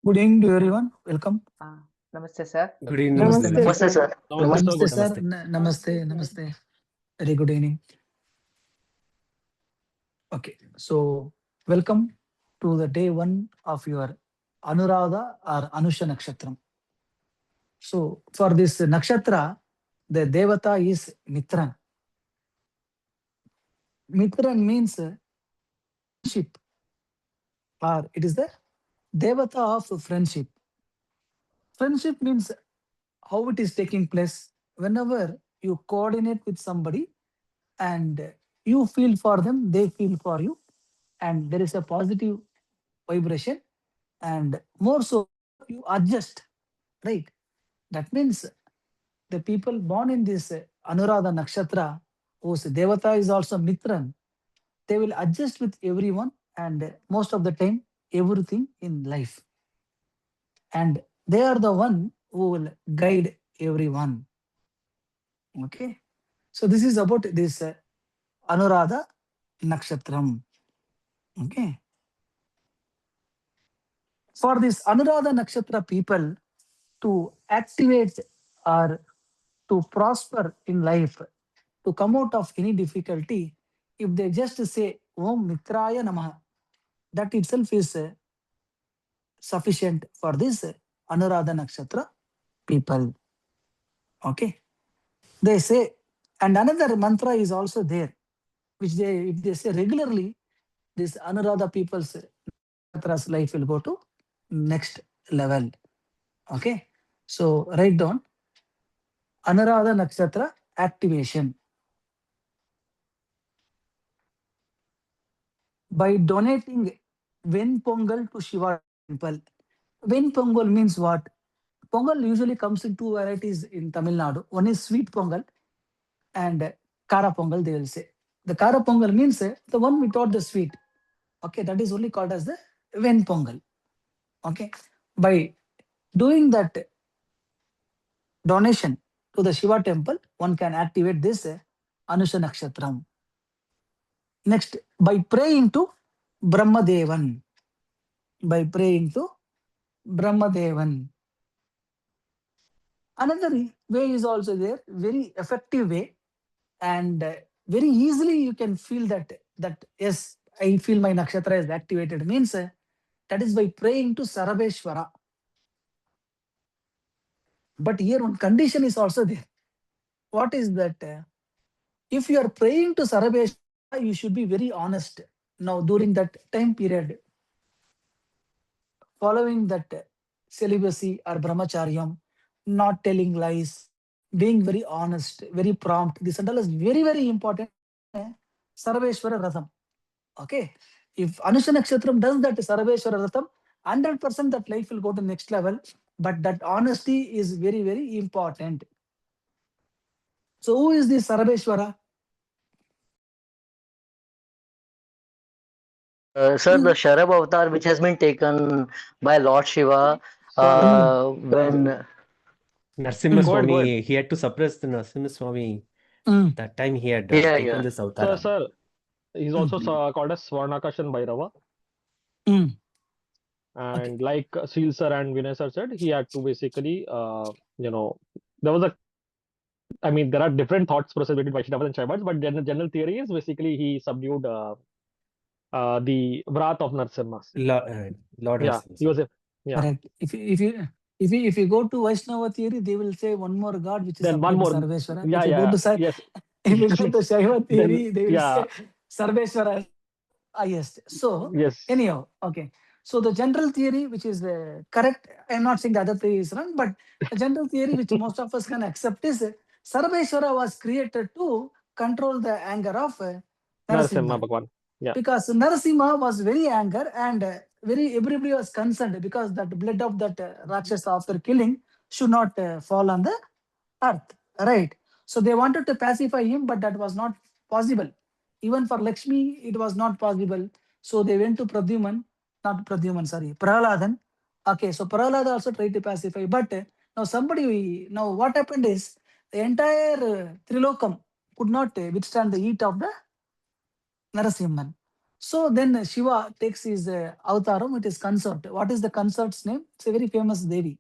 Good evening to everyone. Welcome. Namaste, sir. Good evening. Namaste. Namaste, sir. Namaste, sir. Namaste. Namaste. Very good evening. Okay, so welcome to the day one of your Anuradha or Anusha Nakshatram. So for this Nakshatra, the Devata is Mitran. Mitran means friendship, or it is the Devata of friendship. Friendship means how it is taking place whenever you coordinate with somebody and you feel for them, they feel for you, and there is a positive vibration, and more so you adjust, right? That means the people born in this Anuradha Nakshatra, whose Devata is also Mitran, they will adjust with everyone and most of the time everything in life. And they are the one who will guide everyone. Okay. So this is about this Anuradha Nakshatram. Okay. For this Anuradha Nakshatra people to activate or to prosper in life, to come out of any difficulty, if they just say Om Mitraya Namaha, that itself is sufficient for this Anuradha Nakshatra people. Okay. They say, and another mantra is also there, which they, if they say regularly, this Anuradha people's Nakshatra's life will go to next level. Okay. So write down Anuradha Nakshatra activation. By donating Ven Pongal to Shiva temple. Ven Pongal means what? Pongal usually comes in two varieties in Tamil Nadu. One is sweet Pongal and Kara Pongal, they will say. The Kara Pongal means the one without the sweet. Okay, that is only called as the Ven Pongal. Okay. By doing that donation to the Shiva temple, one can activate this Anusha Nakshatram. Next, by praying to Brahmadevan. By praying to Brahmadevan. Another way is also there, very effective way, and very easily you can feel that yes, I feel my nakshatra is activated. Means that is by praying to Sarveshwara. But here one condition is also there. What is that? If you are praying to Sarveshwara, you should be very honest. Now during that time period, following that celibacy or brahmacharyam, not telling lies, being very honest, very prompt. This and all is very, very important. Sarveshwara Ratham. Okay. If Anusha Nakshatram does that Sarveshwara Ratham, 100% that life will go to next level. But that honesty is very, very important. So who is this Sarveshwara? Sir, the Sharab avatar which has been taken by Lord Shiva when Narasimha Go ahead, go Swami, he had to suppress the Narasimha Swami. Mm. That time he had Yeah, taken yeah. this So, avatar. sir, he's also called as Swarnakashan Bhairava. Mm. And like Seal sir and Vinay sir said, he had to basically, there was I mean, there are different thoughts process between Vaishnavas and Shaivas, but general theory is basically he subdued the wrath of Narasimha. Lord Yeah, Narasimha. he was a, yeah. Correct. If you go to Vaishnava theory, they will say one more god, which is Then one separate more. Sarveshwara. Yeah, If you go to yes. if you go to Shaiva theory, Then, they will yeah, say Sarveshwara is highest. So yes. anyhow, okay. So the general theory, which is correct, I'm not saying the other theory is wrong, but the general theory which most of us can accept is Sarveshwara was created to control the anger of Narasimha Narasimha. Bhagwan. Yeah. Because Narasimha was very angry and very everybody was concerned because that blood of that Rakshasa after killing should not fall on the earth, right? So they wanted to pacify him, but that was not possible. Even for Lakshmi, it was not possible. So they went to Prahaladan. Okay, so Prahalada also tried to pacify, but now what happened is the entire Trilokam could not withstand the heat of the Narasimhan. So then Shiva takes his avataram, it is consort. What is the consort's name? It's a very famous Devi.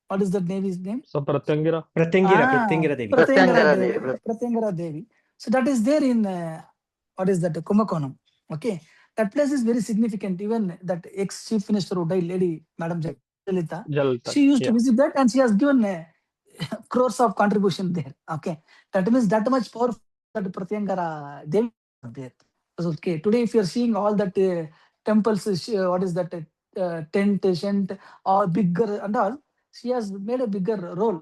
What is that Devi's name? So Pratyangira. Pratyangara Devi. Pratyangara Devi. Pratyangara Devi. So that is there in, what is that, Kumbakonam. Okay. That place is very significant. Even that ex-chief minister who died, Lady Madam Jayalalitha, Jalta. she used to Yeah. visit that and she has given crores of contribution there. Okay. That means that much powerful that Pratyangara Devi is there. So, okay. Today, if you're seeing all that temples, what is that, tent, shent, all bigger and all, she has made a bigger role.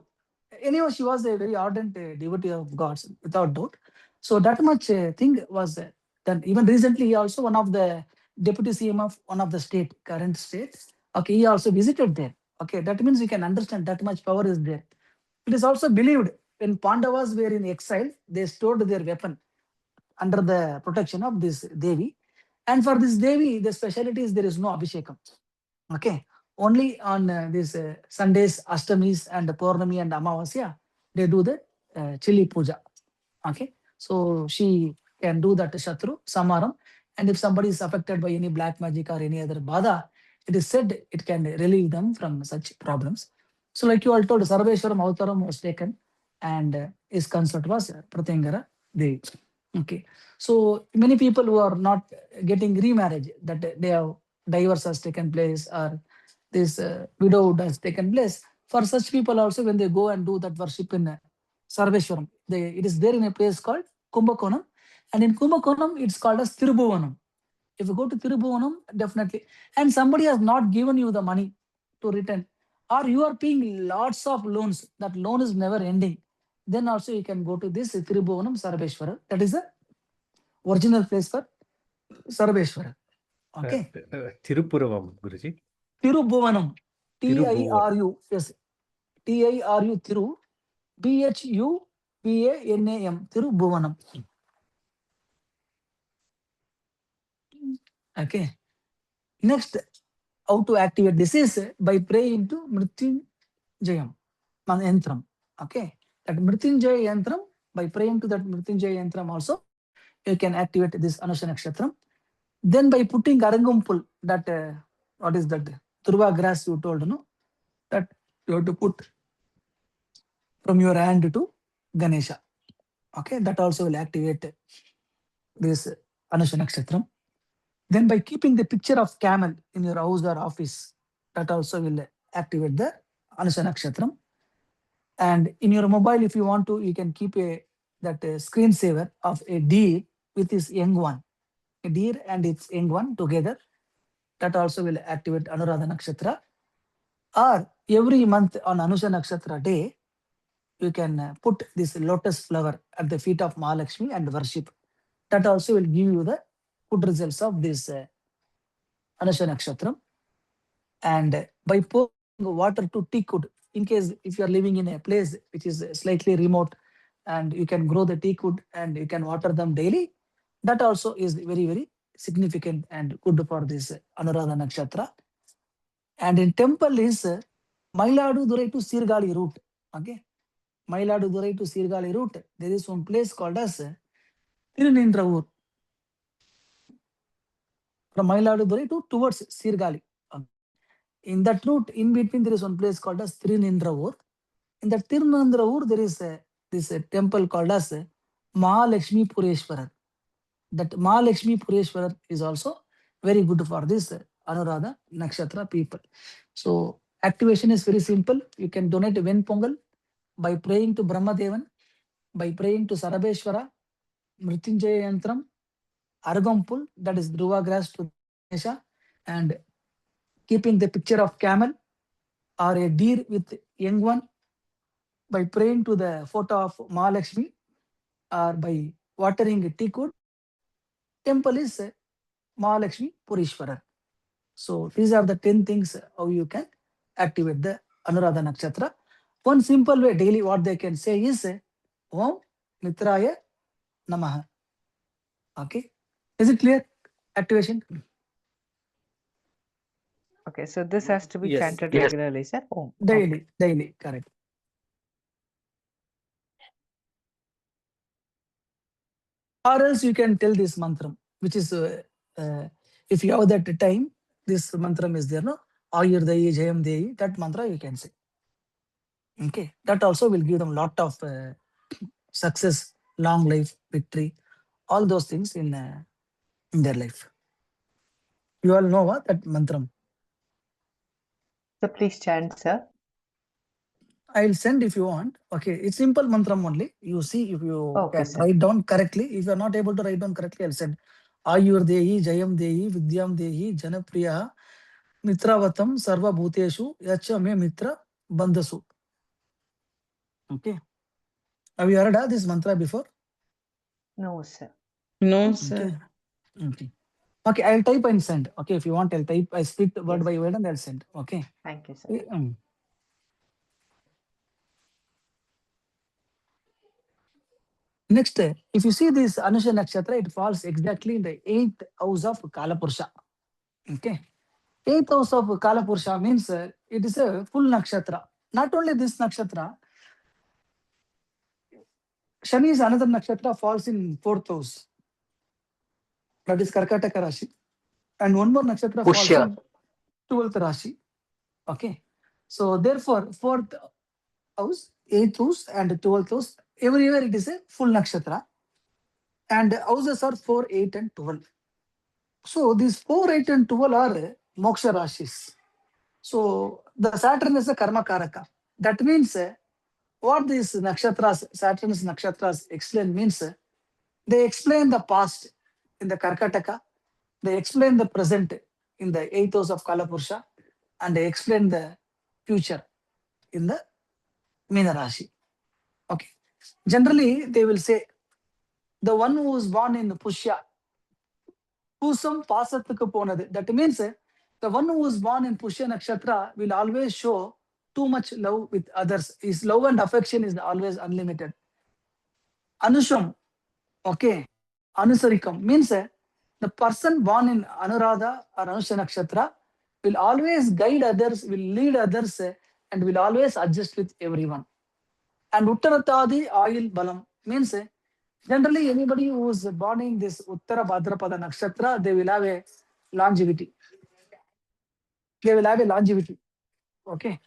Anyway, she was a very ardent devotee of gods, without doubt. So that much thing was done. Even recently, also one of the deputy CM of one of the state, current state, okay, he also visited there. Okay, that means you can understand that much power is there. It is also believed when Pandavas were in exile, they stored their weapon under the protection of this Devi. And for this Devi, the specialty is there is no Abhishekam. Okay. Only on these Sundays, Ashtamis, and Purnami and Amavasya, they do the chili puja. Okay. So she can do that Shatru, Samaram. And if somebody is affected by any black magic or any other Bada, it is said it can relieve them from such problems. So, like you all told, Sarveshwaram Avtaram was taken, and his consort was Pratyangara Devi. Okay. So, many people who are not getting remarriage, that they have divorce has taken place or this widowhood has taken place. For such people also, when they go and do that worship in Sarveshwaram, it is there in a place called Kumbakonam. And in Kumbakonam, it's called as Tirubhuvanam. If you go to Tirubhuvanam, definitely. And somebody has not given you the money to return, or you are paying lots of loans, that loan is never ending, then also you can go to this Tirubhuvanam Sarveshwara. That is the original place for Sarveshwara. Okay. Tirupuravam, Guruji. Tirubhuvanam. Tirubhuvan. Tiru. Yes. Tiru. Tiru. Bhuvanam. Tirubhuvanam. Okay. Next, how to activate this is by praying to Mrityunjayam Yantram. Okay. That Mrityunjaya Yantram, by praying to that Mrityunjaya Yantram also, you can activate this Anusha Nakshatram. Then by putting Arangumpul, that what is that? Turva grass you told, no? That you have to put from your hand to Ganesha. Okay, that also will activate this Anusha Nakshatram. Then by keeping the picture of camel in your house or office, that also will activate the Anusha Nakshatram. And in your mobile, if you want to, you can keep that screensaver of a deer with its young one. A deer and its young one together. That also will activate Anuradha Nakshatra. Or every month on Anusha Nakshatra day, you can put this lotus flower at the feet of Mahalakshmi and worship. That also will give you the good results of this Anusha Nakshatram. And by pouring water to teakwood, in case if you are living in a place which is slightly remote and you can grow the teakwood and you can water them daily, that also is very, very significant and good for this Anuradha Nakshatra. And in temple is Mailadurai to Sirgali route. Okay. Mailadurai to Sirgali route, there is one place called as Tirunindraur. From Mailadurai to towards Sirgali. In that route, in between, there is one place called as Tirunindraur. In that Tirunindraur, there is this temple called as Mahalakshmi Pureshwarar. That Mahalakshmi Pureshwarar is also very good for this Anuradha Nakshatra people. So activation is very simple. You can donate Ven Pongal by praying to Brahmadevan, by praying to Sarabeshwara, Mrityunjaya Yantram, Argampul, that is Dhruva grass to Ganesha, and keeping the picture of camel or a deer with young one, by praying to the photo of Mahalakshmi, or by watering a teakwood. Temple is Mahalakshmi Purishwarar. So these are the 10 things how you can activate the Anuradha Nakshatra. One simple way daily what they can say is Om Mitraya Namaha. Okay. Is it clear? Activation? Okay, so this has to be Yes. chanted Yes. regularly, sir. Oh, okay. Daily, correct. Or else you can tell this mantra, which is if you have that time, this mantra is there, no? Ayurdayi, Jayam Deyi, that mantra you can say. Okay, that also will give them lot of success, long life, victory, all those things in their life. You all know what that mantra. So please chant, sir. I'll send if you want. Okay, it's simple mantra only. You see if you Okay, can sir. write down correctly. If you are not able to write down correctly, I'll send. Ayurdehi, Jayam Dehi, Vidyam Dehi, Janapriya, Mitravatam, Sarva Bhuteshu, Yacha Me Mitra, Bandhasu. Okay. Have you heard this mantra before? No, sir. No, Okay. sir. Okay. Okay, I'll type and send. Okay, if you want, I'll type. I split word Yes. by word and I'll send. Okay. Thank you, sir. Next, if you see this Anusha Nakshatra, it falls exactly in the 8th house of Kalapurusha. Okay. 8th house of Kalapurusha means it is a full nakshatra. Not only this nakshatra, Shani is another nakshatra, falls in 4th house. That is Karkataka Rashi. And one more nakshatra falls Pushya. in 12th Rashi. Okay. So therefore, 4th house, 8th house, and 12th house, everywhere it is a full nakshatra. And houses are 4, 8, and 12. So these 4, 8, and 12 are moksha rashis. So the Saturn is a karma karaka. That means what these nakshatras, Saturn's nakshatras explain means they explain the past in the Karkataka, they explain the present in the 8th house of Kalapurusha, and they explain the future in the Meena Rashi. Okay. Generally, they will say the one who is born in Pushya, Pusam Pasathaka Ponadu. That means the one who is born in Pushya Nakshatra will always show too much love with others. His love and affection is always unlimited. Anusham, okay, Anusarikam means the person born in Anuradha or Anusha Nakshatra will always guide others, will lead others, and will always adjust with everyone. And Uttaratadi Ayil Balam means generally anybody who is born in this Uttara Bhadrapada Nakshatra, they will have a longevity. They will have a longevity. Okay.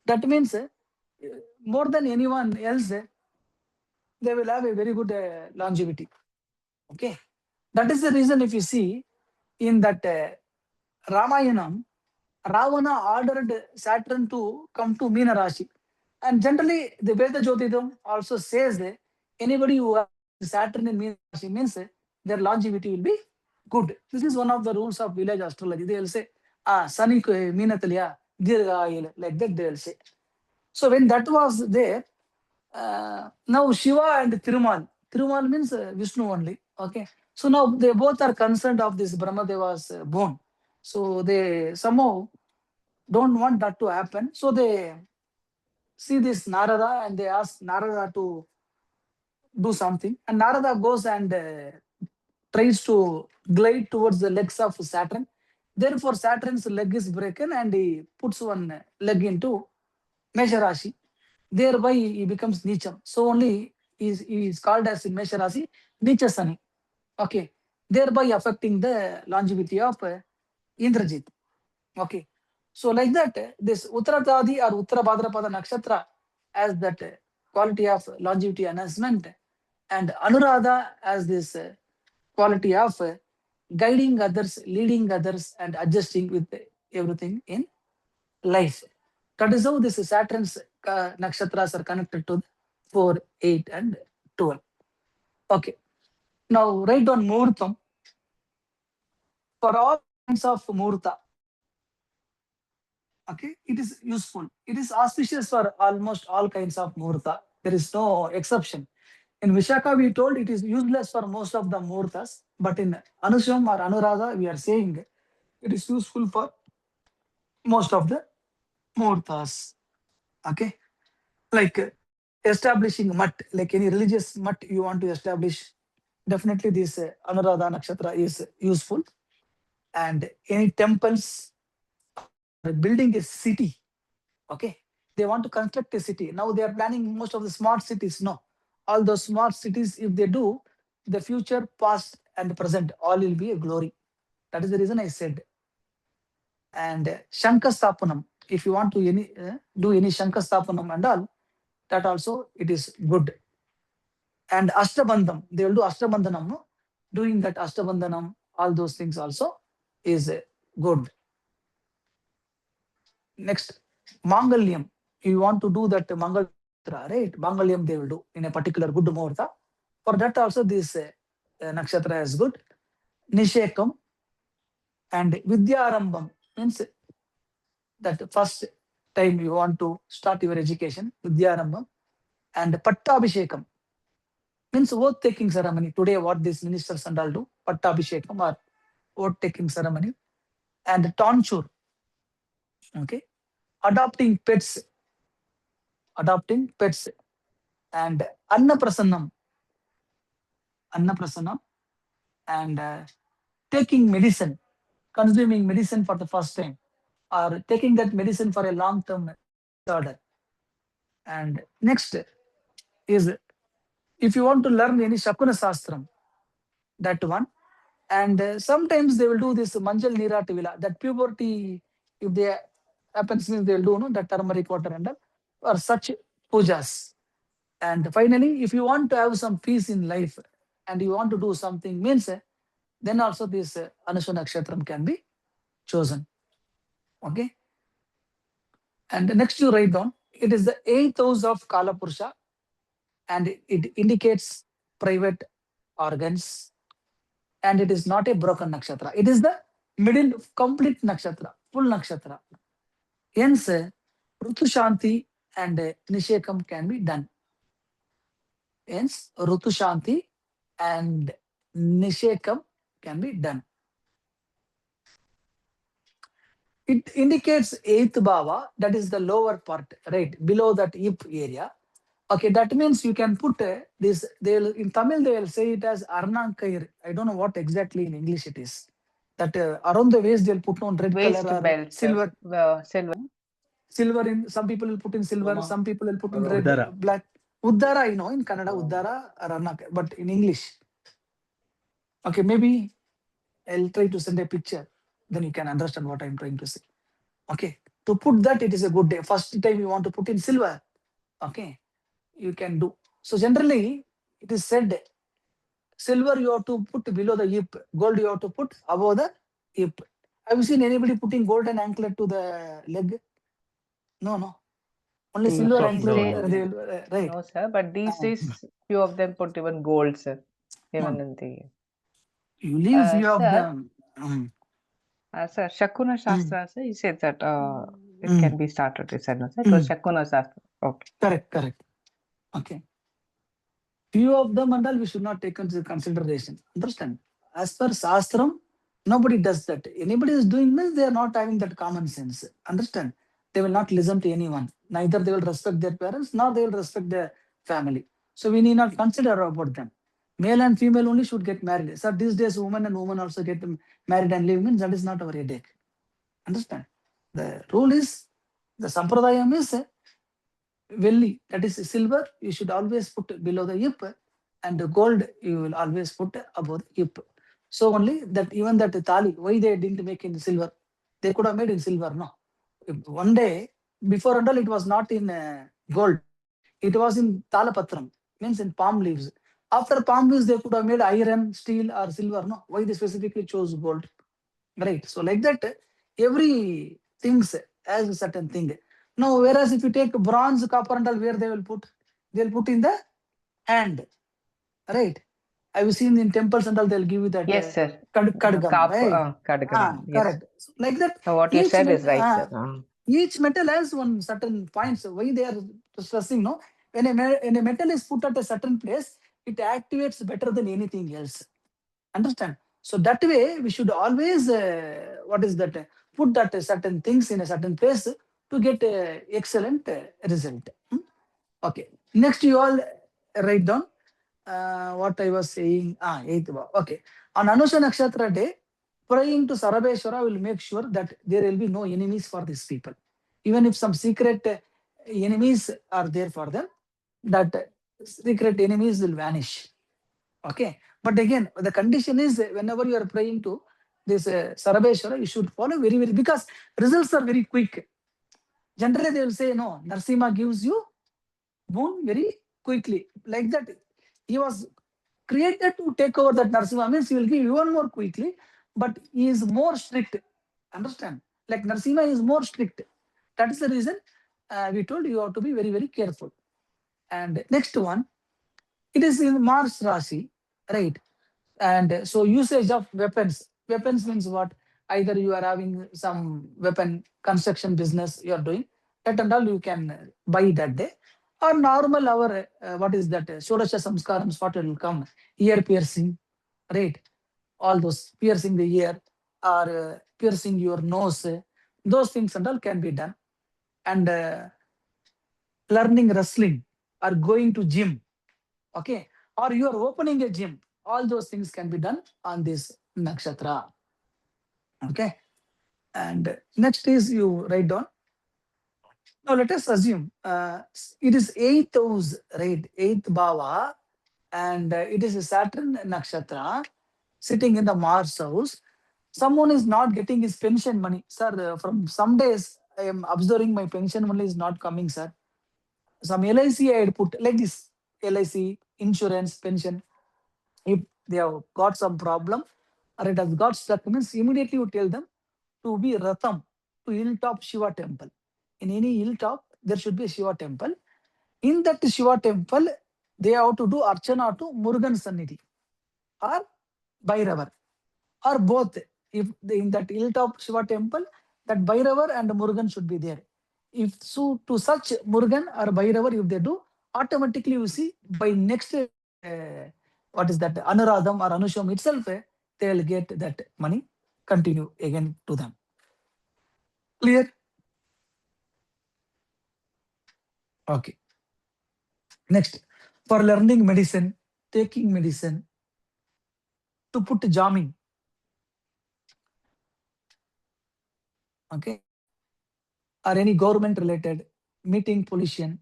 That means more than anyone else, they will have a very good longevity. Okay. That is the reason if you see in that Ramayanam, Ravana ordered Saturn to come to Meena Rashi. And generally, the Veda Jyotidam also says that anybody who has Saturn in Meena Rashi means their longevity will be good. This is one of the rules of village astrology. They will say, Sani Meenataliya, Dirga, like that they will say. So when that was there, now Shiva and Thirumal. Thirumal means Vishnu only. Okay. So now they both are concerned of this Brahmadeva's bone. So they somehow don't want that to happen. So they see this Narada and they ask Narada to do something. And Narada goes and tries to glide towards the legs of Saturn. Therefore, Saturn's leg is broken and he puts one leg into Mesha Rashi. Thereby he becomes Nicham. So only he is called as in Mesha Rashi Nicha Sani. Okay. Thereby affecting the longevity of Indrajit. Okay. So like that, this Uttaratadi or Uttara Bhadrapada Nakshatra has that quality of longevity enhancement, and Anuradha has this quality of guiding others, leading others, and adjusting with everything in life. That is how this Saturn's nakshatras are connected to 4, 8, and 12. Okay. Now write down Muhurtam. For all kinds of Muhurta, okay, it is useful. It is auspicious for almost all kinds of Muhurta. There is no exception. In Vishaka, we told it is useless for most of the Muhurtas, but in Anusham or Anuradha, we are saying it is useful for most of the Muhurtas. Okay. Like establishing mat, like any religious mat you want to establish, definitely this Anuradha Nakshatra is useful. And any temples, building a city, okay, they want to construct a city. Now they are planning most of the smart cities. No, all those smart cities, if they do, the future, past, and present, all will be a glory. That is the reason I said. And Shankastapanam, if you want to do any Shankastapanam and all, that also it is good. And Ashtabandham, they will do Ashtabandhanam, no? Doing that Ashtabandhanam, all those things also is good. Next, Mangalyam. You want to do that Mangal, right? Mangalyam they will do in a particular good muhurta. For that also this nakshatra is good. Nishekam and Vidyarambam means that first time you want to start your education, Vidyarambam, and Pattabhishekam means oath taking ceremony. Today, what these ministers and all do, Pattabhishekam or oath taking ceremony, and tonsure. Okay, adopting pets, and Annaprasannam, and taking medicine, consuming medicine for the first time, or taking that medicine for a long term disorder. And next is if you want to learn any Shakuna Sastram, that one. And sometimes they will do this Manjal Nira Tivila, that puberty, if they happens, means they will do no, that turmeric water and all, or such pujas. And finally, if you want to have some peace in life and you want to do something, means then also this Anusha Nakshatram can be chosen. Okay. And next you write down, it is the 8th house of Kala Purusha, and it indicates private organs, and it is not a broken nakshatra. It is the middle complete nakshatra, full nakshatra. Hence, Rutu Shanti and Nishekam can be done. Hence, Rutu Shanti and Nishekam can be done. It indicates 8th bhava, that is the lower part, right, below that hip area. Okay, that means you can put this, in Tamil they will say it as Arnankair. I don't know what exactly in English it is. That around the waist they'll put on red Waist color or belt, silver. silver. Silver in, some people will put in silver, some people will put in red, Uddara. black. Uddara, I know, in Kannada, Uddara or Arnankair, but in English. Okay, maybe I'll try to send a picture, then you can understand what I'm trying to say. Okay, to put that, it is a good day. First time you want to put in silver, okay, you can do. So generally, it is said silver you have to put below the hip, gold you have to put above the hip. Have you seen anybody putting golden anklet to the leg? No. Only These silver days, anklet, they will, right. no, sir. But these Ah. days, few of them put even gold, sir. Even in the. You leave few of Sir, them. sir, Shakuna Shastra, sir, you said that it Mm. can be started, you said, no, sir? It was Shakuna Shastra. Okay. Correct. Okay. Few of them and all we should not take into consideration. Understand? As per Shastram, nobody does that. Anybody is doing this, they are not having that common sense. Understand? They will not listen to anyone. Neither they will respect their parents, nor they will respect their family. So we need not consider about them. Male and female only should get married. So these days, woman and woman also get married and live, means that is not our headache. Understand? The rule is, the sampradayam is Velli, that is silver, you should always put below the hip, and the gold you will always put above the hip. So only that, even that tali, why they didn't make in silver? They could have made in silver, no. One day, before and all, it was not in gold. It was in talapatram, means in palm leaves. After palm leaves, they could have made iron, steel, or silver, no. Why they specifically chose gold? Right. So like that, every things has a certain thing. Now, whereas if you take bronze, copper and all, where they will put? They'll put in the hand. Right. Have you seen in temples and all, they'll give you that Yes, sir. kadgam, right? Kadgam. Yes. Correct. So like that, So what you each said is right, sir. each metal has one certain points. Why they are stressing, no? When a metal is put at a certain place, it activates better than anything else. Understand? So that way, we should always, what is that? Put that certain things in a certain place to get excellent result. Okay. Next, you all write down what I was saying. 8th bhav. Okay. On Anusha Nakshatra day, praying to Sarabeshwara will make sure that there will be no enemies for these people. Even if some secret enemies are there for them, that secret enemies will vanish. Okay. But again, the condition is whenever you are praying to this Sarabeshwara, you should follow very, very, because results are very quick. Generally, they will say, no, Narsimha gives you boon very quickly. Like that, he was created to take over that Narsimha, means he will give even more quickly, but he is more strict. Understand? Like Narsimha is more strict. That is the reason we told you have to be very, very careful. And next one, it is in Mars Rashi, right? And so usage of weapons. Weapons means what? Either you are having some weapon construction business you are doing, that and all you can buy that day. Or normal our, what is that? Shodasha Samskarams, what will come? Ear piercing, right? All those piercing the ear or piercing your nose, those things and all can be done. And learning wrestling or going to gym, okay, or you are opening a gym, all those things can be done on this nakshatra, okay. And next is you write down. Now let us assume it is eighth house, right? Eighth bhava, and it is a Saturn nakshatra sitting in the Mars house. Someone is not getting his pension money, sir. From some days I am observing my pension money is not coming, sir. Some LIC I had put like this, LIC, insurance, pension. If they have got some problem or it has got stuck, means immediately you tell them to be Ratham to hilltop Shiva temple. In any hilltop, there should be a Shiva temple. In that Shiva temple, they have to do Archana to Murugan Sannidhi or Bhairavar or both. If in that hilltop Shiva temple, that Bhairavar and Murugan should be there. If so, to such Murugan or Bhairavar, if they do, automatically you see by next what is that Anuradham or Anusham itself, they will get that money. Continue again to them. Clear? Okay. Next, for learning medicine, taking medicine, to put jamming. Okay. Or any government related, meeting politician.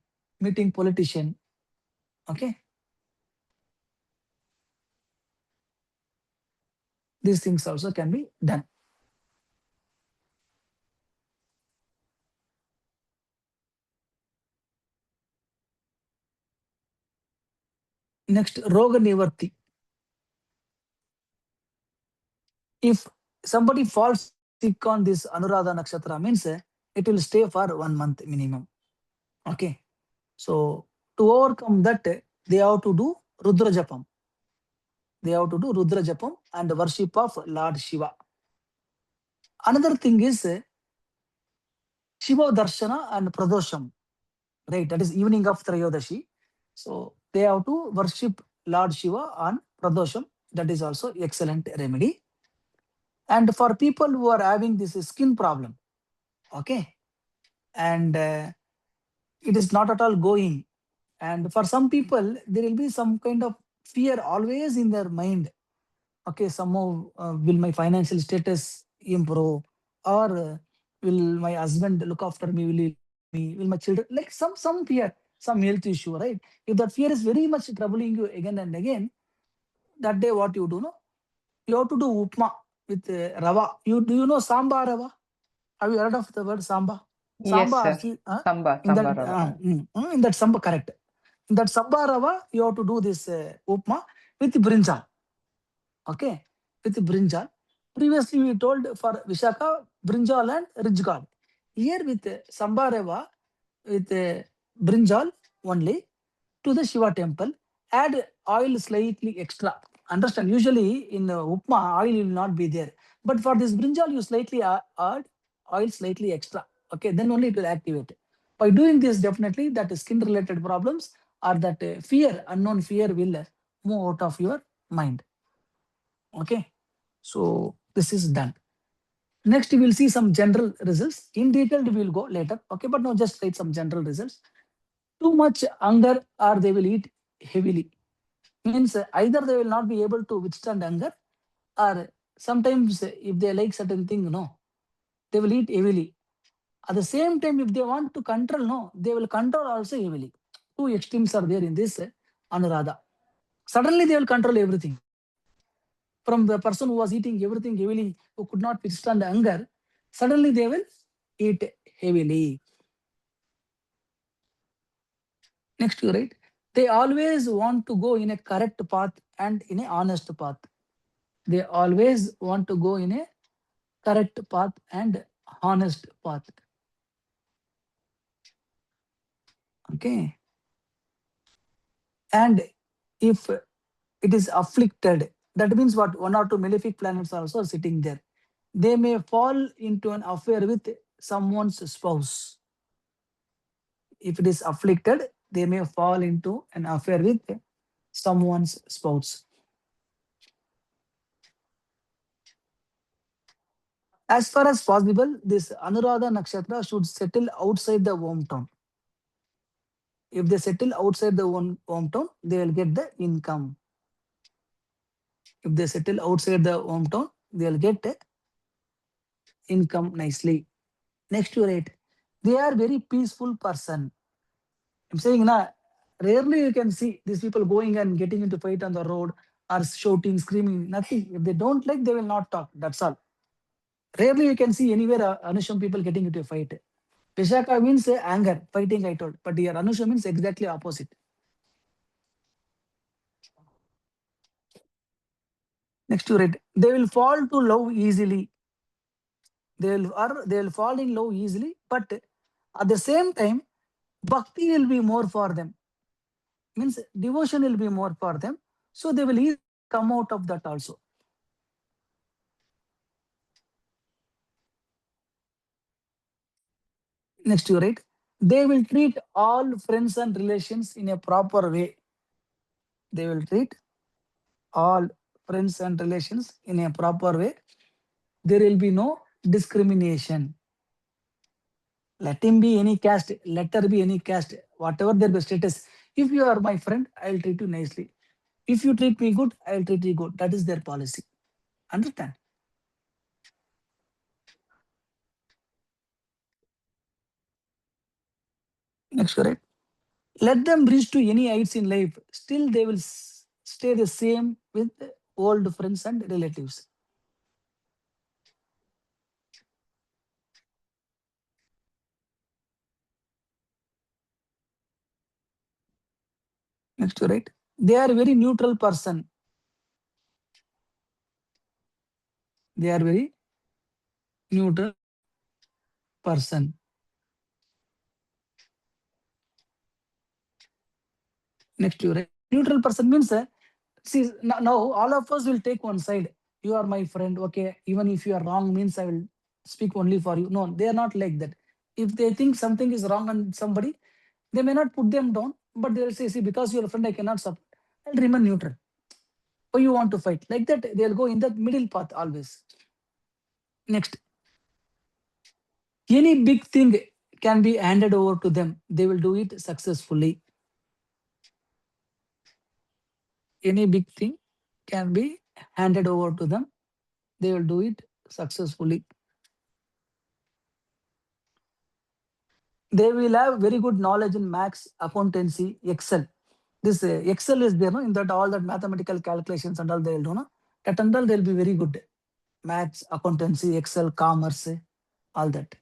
Okay. These things also can be done. Next, Roga Nivarti. If somebody falls sick on this Anuradha Nakshatra, means it will stay for 1 month minimum. Okay. So to overcome that, they have to do Rudra Japam. They have to do Rudra Japam and worship of Lord Shiva. Another thing is Shiva Darshana and Pradosham. Right, that is evening of Trayodashi. So they have to worship Lord Shiva on Pradosham. That is also excellent remedy. And for people who are having this skin problem, okay, and it is not at all going. And for some people, there will be some kind of fear always in their mind. Okay, somehow will my financial status improve, or will my husband look after me? Will my children, like some fear, some health issue, right? If that fear is very much troubling you again and again, that day what you do, no? You have to do upma with rava. Do you know samba rava? Have you heard of the word samba? Yes, Samba, sir. Samba, in that Samba Rava. in that samba, correct. In that samba rava, you have to do this upma with brinjal. Okay, with brinjal. Previously, we told for Vishaka, brinjal and ridge gourd. Here with samba rava, with brinjal only to the Shiva temple. Add oil slightly extra. Understand? Usually in upma, oil will not be there. But for this brinjal, you slightly add oil slightly extra. Okay, then only it will activate. By doing this, definitely that skin-related problems or that fear, unknown fear will move out of your mind. Okay, so this is done. Next, we will see some general results. In detail, we will go later. Okay, but now just write some general results. Too much hunger or they will eat heavily. Means either they will not be able to withstand hunger, or sometimes if they like certain thing, no, they will eat heavily. At the same time, if they want to control, no, they will control also heavily. Two extremes are there in this Anuradha. Suddenly they will control everything. from the person who was eating everything heavily, who could not withstand hunger, suddenly they will eat heavily. Next, right? They always want to go in a correct path and in a honest path. They always want to go in a correct path and honest path. Okay. And if it is afflicted, that means what? One or two malefic planets are also sitting there. They may fall into an affair with someone's spouse. If it is afflicted, they may fall into an affair with someone's spouse. As far as possible, this Anuradha Nakshatra should settle outside the hometown. If they settle outside the hometown, they will get the income. If they settle outside the hometown, they will get income nicely. Next to it, they are very peaceful person. I'm saying na, rarely you can see these people going and getting into fight on the road or shouting, screaming, nothing. If they don't like, they will not talk. That's all. Rarely you can see anywhere Anusham people getting into a fight. Vishaka means anger, fighting, I told. But here Anusha means exactly opposite. Next to it, they will fall to love easily. They will fall in love easily, but at the same time, bhakti will be more for them. Means devotion will be more for them. So they will easily come out of that also. Next to right, they will treat all friends and relations in a proper way. They will treat all friends and relations in a proper way. There will be no discrimination. Let him be any caste, let her be any caste, whatever their status. If you are my friend, I will treat you nicely. If you treat me good, I will treat you good. That is their policy. Understand? Next, correct. Let them reach to any heights in life. Still, they will stay the same with old friends and relatives. Next, right. They are very neutral person. They are very neutral person. Next, right. Neutral person means, see, now all of us will take one side. You are my friend, okay. Even if you are wrong, means I will speak only for you. No, they are not like that. If they think something is wrong on somebody, they may not put them down, but they will say, see, because you are a friend, I cannot support. I'll remain neutral. Or you want to fight. Like that, they'll go in the middle path always. Next. Any big thing can be handed over to them. They will do it successfully. Any big thing can be handed over to them. They will do it successfully. They will have very good knowledge in maths, accountancy, Excel. This Excel is there, no? In that all that mathematical calculations and all they will do, no? That and all they'll be very good. Maths, accountancy, Excel, commerce, all that.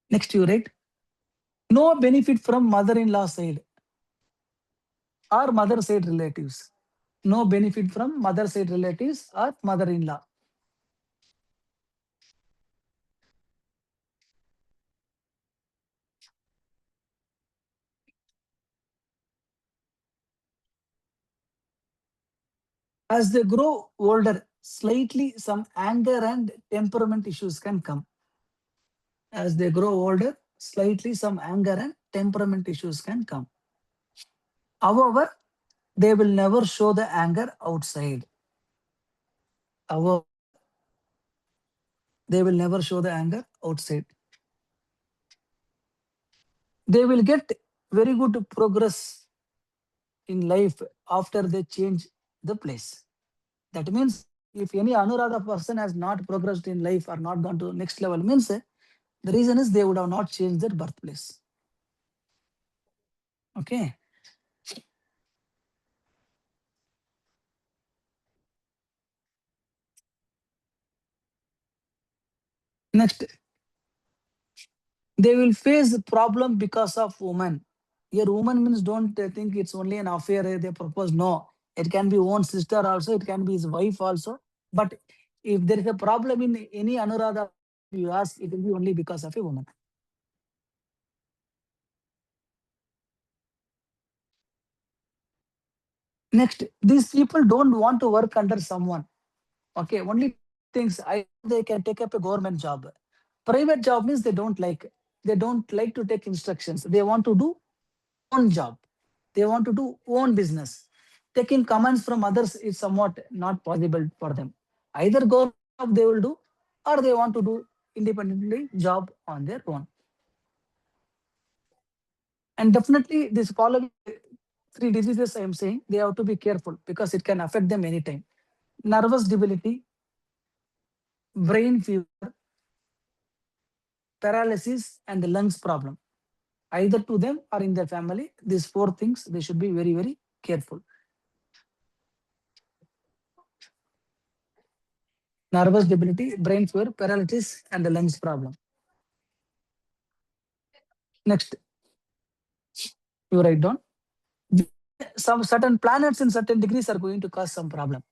Next, you right? No benefit from mother-in-law side or mother side relatives. No benefit from mother side relatives or mother-in-law. As they grow older, slightly some anger and temperament issues can come. As they grow older, slightly some anger and temperament issues can come. However, they will never show the anger outside. However, they will never show the anger outside. They will get very good progress in life after they change the place. That means if any Anuradha person has not progressed in life or not gone to next level, means the reason is they would have not changed their birthplace. Okay. Next, they will face problem because of woman. Here, woman means don't think it's only an affair they propose. No, it can be own sister also, it can be his wife also. But if there is a problem in any Anuradha, you ask, it will be only because of a woman. Next, these people don't want to work under someone. Okay, only things they can take up a government job. Private job means they don't like. They don't like to take instructions. They want to do own job. They want to do own business. Taking commands from others is somewhat not possible for them. Either government job they will do, or they want to do independently job on their own. And definitely this following three diseases I am saying, they have to be careful because it can affect them anytime. Nervous debility, brain fever, paralysis, and the lungs problem. Either to them or in their family, these four things, they should be very, very careful. Nervous debility, brain fever, paralysis, and the lungs problem. Next, you write down. Some certain planets in certain degrees are going to cause some problem.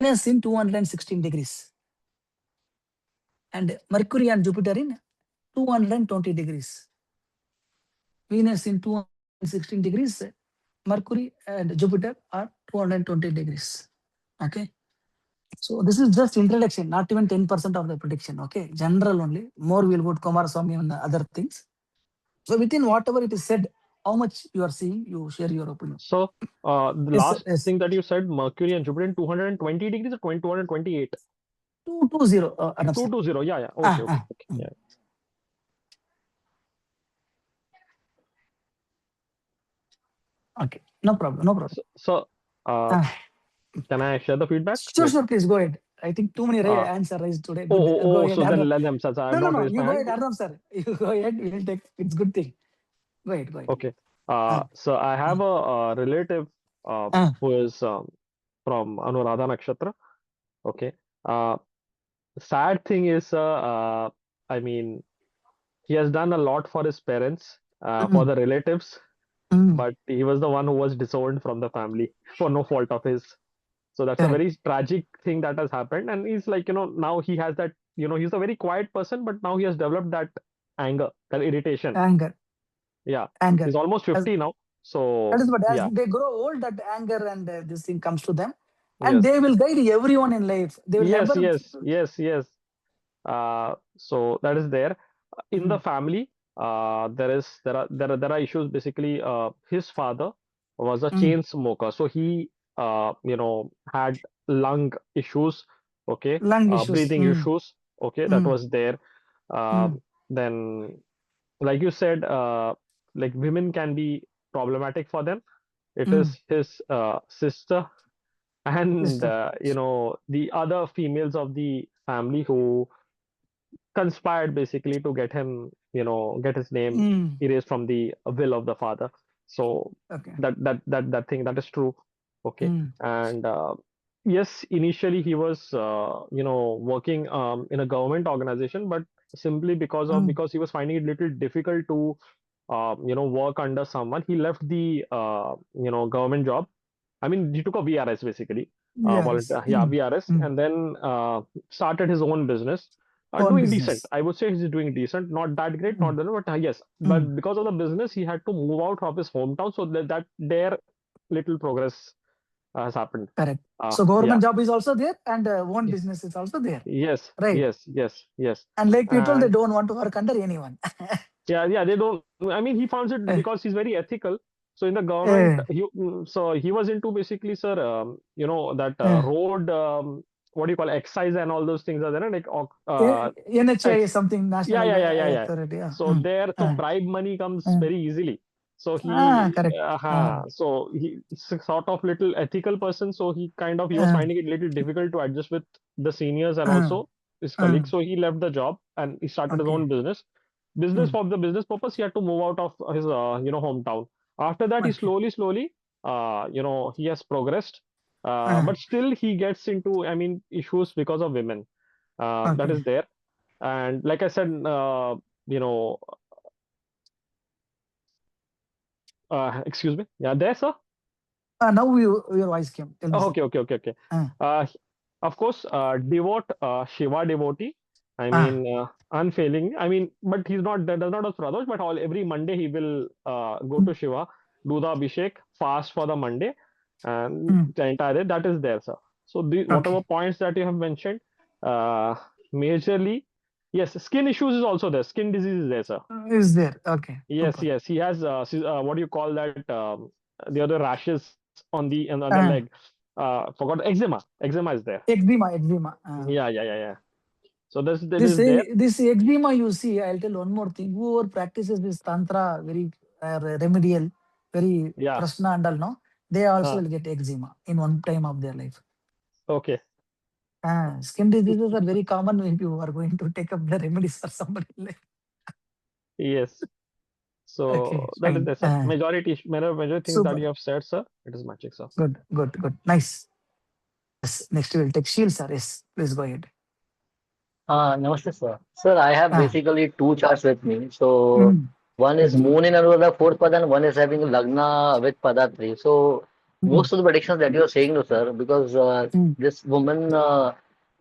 Venus in 216 degrees. And Mercury and Jupiter in 220 degrees. Venus in 216 degrees, Mercury and Jupiter are 220 degrees. Okay. So this is just introduction, not even 10% of the prediction. Okay. General only. More we'll go to Kumaraswamy and other things. So within whatever it is said, how much you are seeing, you share your opinion. So the Yes, last yes. thing that you said, Mercury and Jupiter in 220 degrees or 228? 220. Arnab sir. 220. Yeah, yeah. Okay, okay, okay. Yeah. Okay. No problem. No problem. So can I share the feedback? Sure, sure. Please go ahead. I think too many Uh, answers raised today. Good. Go ahead. so then Arnab. let them. Since I have No, not no. raised You my go hand. ahead, Arnab sir. You go ahead. We'll take. It's good thing. Go ahead. Go ahead. Okay. So I have a relative who is from Anuradha Nakshatra. Okay. Sad thing is, I mean, he has done a lot for his parents, for the relatives, but he was the one who was disowned from the family for no fault of his. So that's a Correct. very tragic thing that has happened. And he's like, now he has that, he's a very quiet person, but now he has developed that anger, that irritation. Anger. Yeah. Anger. He's almost 50 now. So That is what, as yeah. they grow old, that anger and this thing comes to them, and Yes. they will guide everyone in life. They will Yes, never. yes. So that is there. In the family, there are issues. Basically, his father was a chain smoker, so he had lung issues. Okay, Lung issues. breathing issues. Okay, that was there. Mm. Then, like you said, like women can be problematic for them. It is his sister and Sister. the other females of the family who conspired basically to get him, get his name erased from the will of the father. So Okay. that thing, that is true. Okay. And yes, initially he was working in a government organization, but simply because he was finding it little difficult to work under someone, he left the government job. I mean, he took a VRS basically, Yes. volunteer, yeah, VRS, and then started his own business. Own Doing decent. business. I would say he's doing decent. Not that great, not that, but yes. But because of the business, he had to move out of his hometown, so that there little progress has happened. Correct. So government Yeah. job is also there, and own business is also there. Yes. Right. Yes. And like people, they And don't want to work under anyone. yeah, they don't. I mean, he found it because he's very ethical. So in the government, he was into basically, sir, that road, what do you call excise and all those things are there, like NHI is something, National Highway yeah. Authority. Yeah. So there, so bribe money comes very easily. So Correct. so he's sort of little ethical person. So he was finding it little difficult to adjust with the seniors and also his colleagues. So he left the job and he started his own business. For the business purpose, he had to move out of his hometown. After that, he slowly, he has progressed. But still, he gets into, I mean, issues because of women. That is there. And like I said, you know, excuse me. Yeah, there, sir. Now your voice came. Tell me, sir. Okay, okay, okay, okay. Uh, Uh, of course, Shiva devotee. I uh, mean, unfailing. I mean, but he's not does not do Pradosh, but every Monday he will go to mm, Shiva, do the Abhishek, fast for the Monday, and mm. the entire day that is there, sir. So the whatever Okay. points that you have mentioned, uh, majorly, yes, skin issues is also there. Skin disease is there, sir. Is there? Okay. Yes, Super. yes, he has what do you call that? The other rashes on the other Uh, leg. Forgot eczema. Eczema is there. eczema, eczema. Yeah, yeah, yeah, yeah. So that This is there. this eczema, you see, I'll tell one more thing. Whoever practices this tantra, very remedial, very Yeah. prasna and all, no, they also Uh, will get eczema in one time of their life. okay. Skin diseases are very common when you are going to take up the remedies for somebody. Yes. Okay, So that is fine. there, sir. Major things that Super. you have said, sir. It is matching, sir. Good, good, good. Nice. Yes. Next we will take Shield, sir. Yes, please go ahead. Namaste, sir. Sir, I have Ah, basically two charts with me. So mm, one is Moon in Anuradha fourth pada and one is having Lagna with Padatri. So mm, most of the predictions that you're saying, no, sir, because mm, this woman,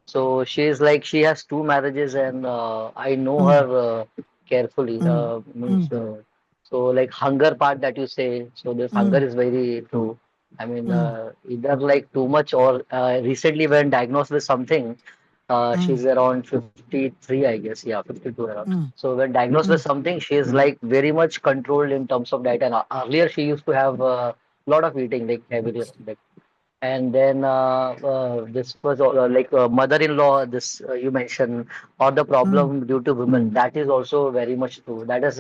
so she is like she has two marriages and I know mm, her carefully. mm, Means, mm, so like hunger part that you say. So this hunger mm, is very true. I mean, mm, either like too much or recently when diagnosed with something. mm, She's around 53, I guess. Yeah, 52 around. mm, So when diagnosed with mm, something, she is like very much controlled in terms of diet. And earlier she used to have a lot of eating, like heavily, like. And then this was like mother-in-law. This you mentioned, or the mm, problem due to women. That is also very much true. That is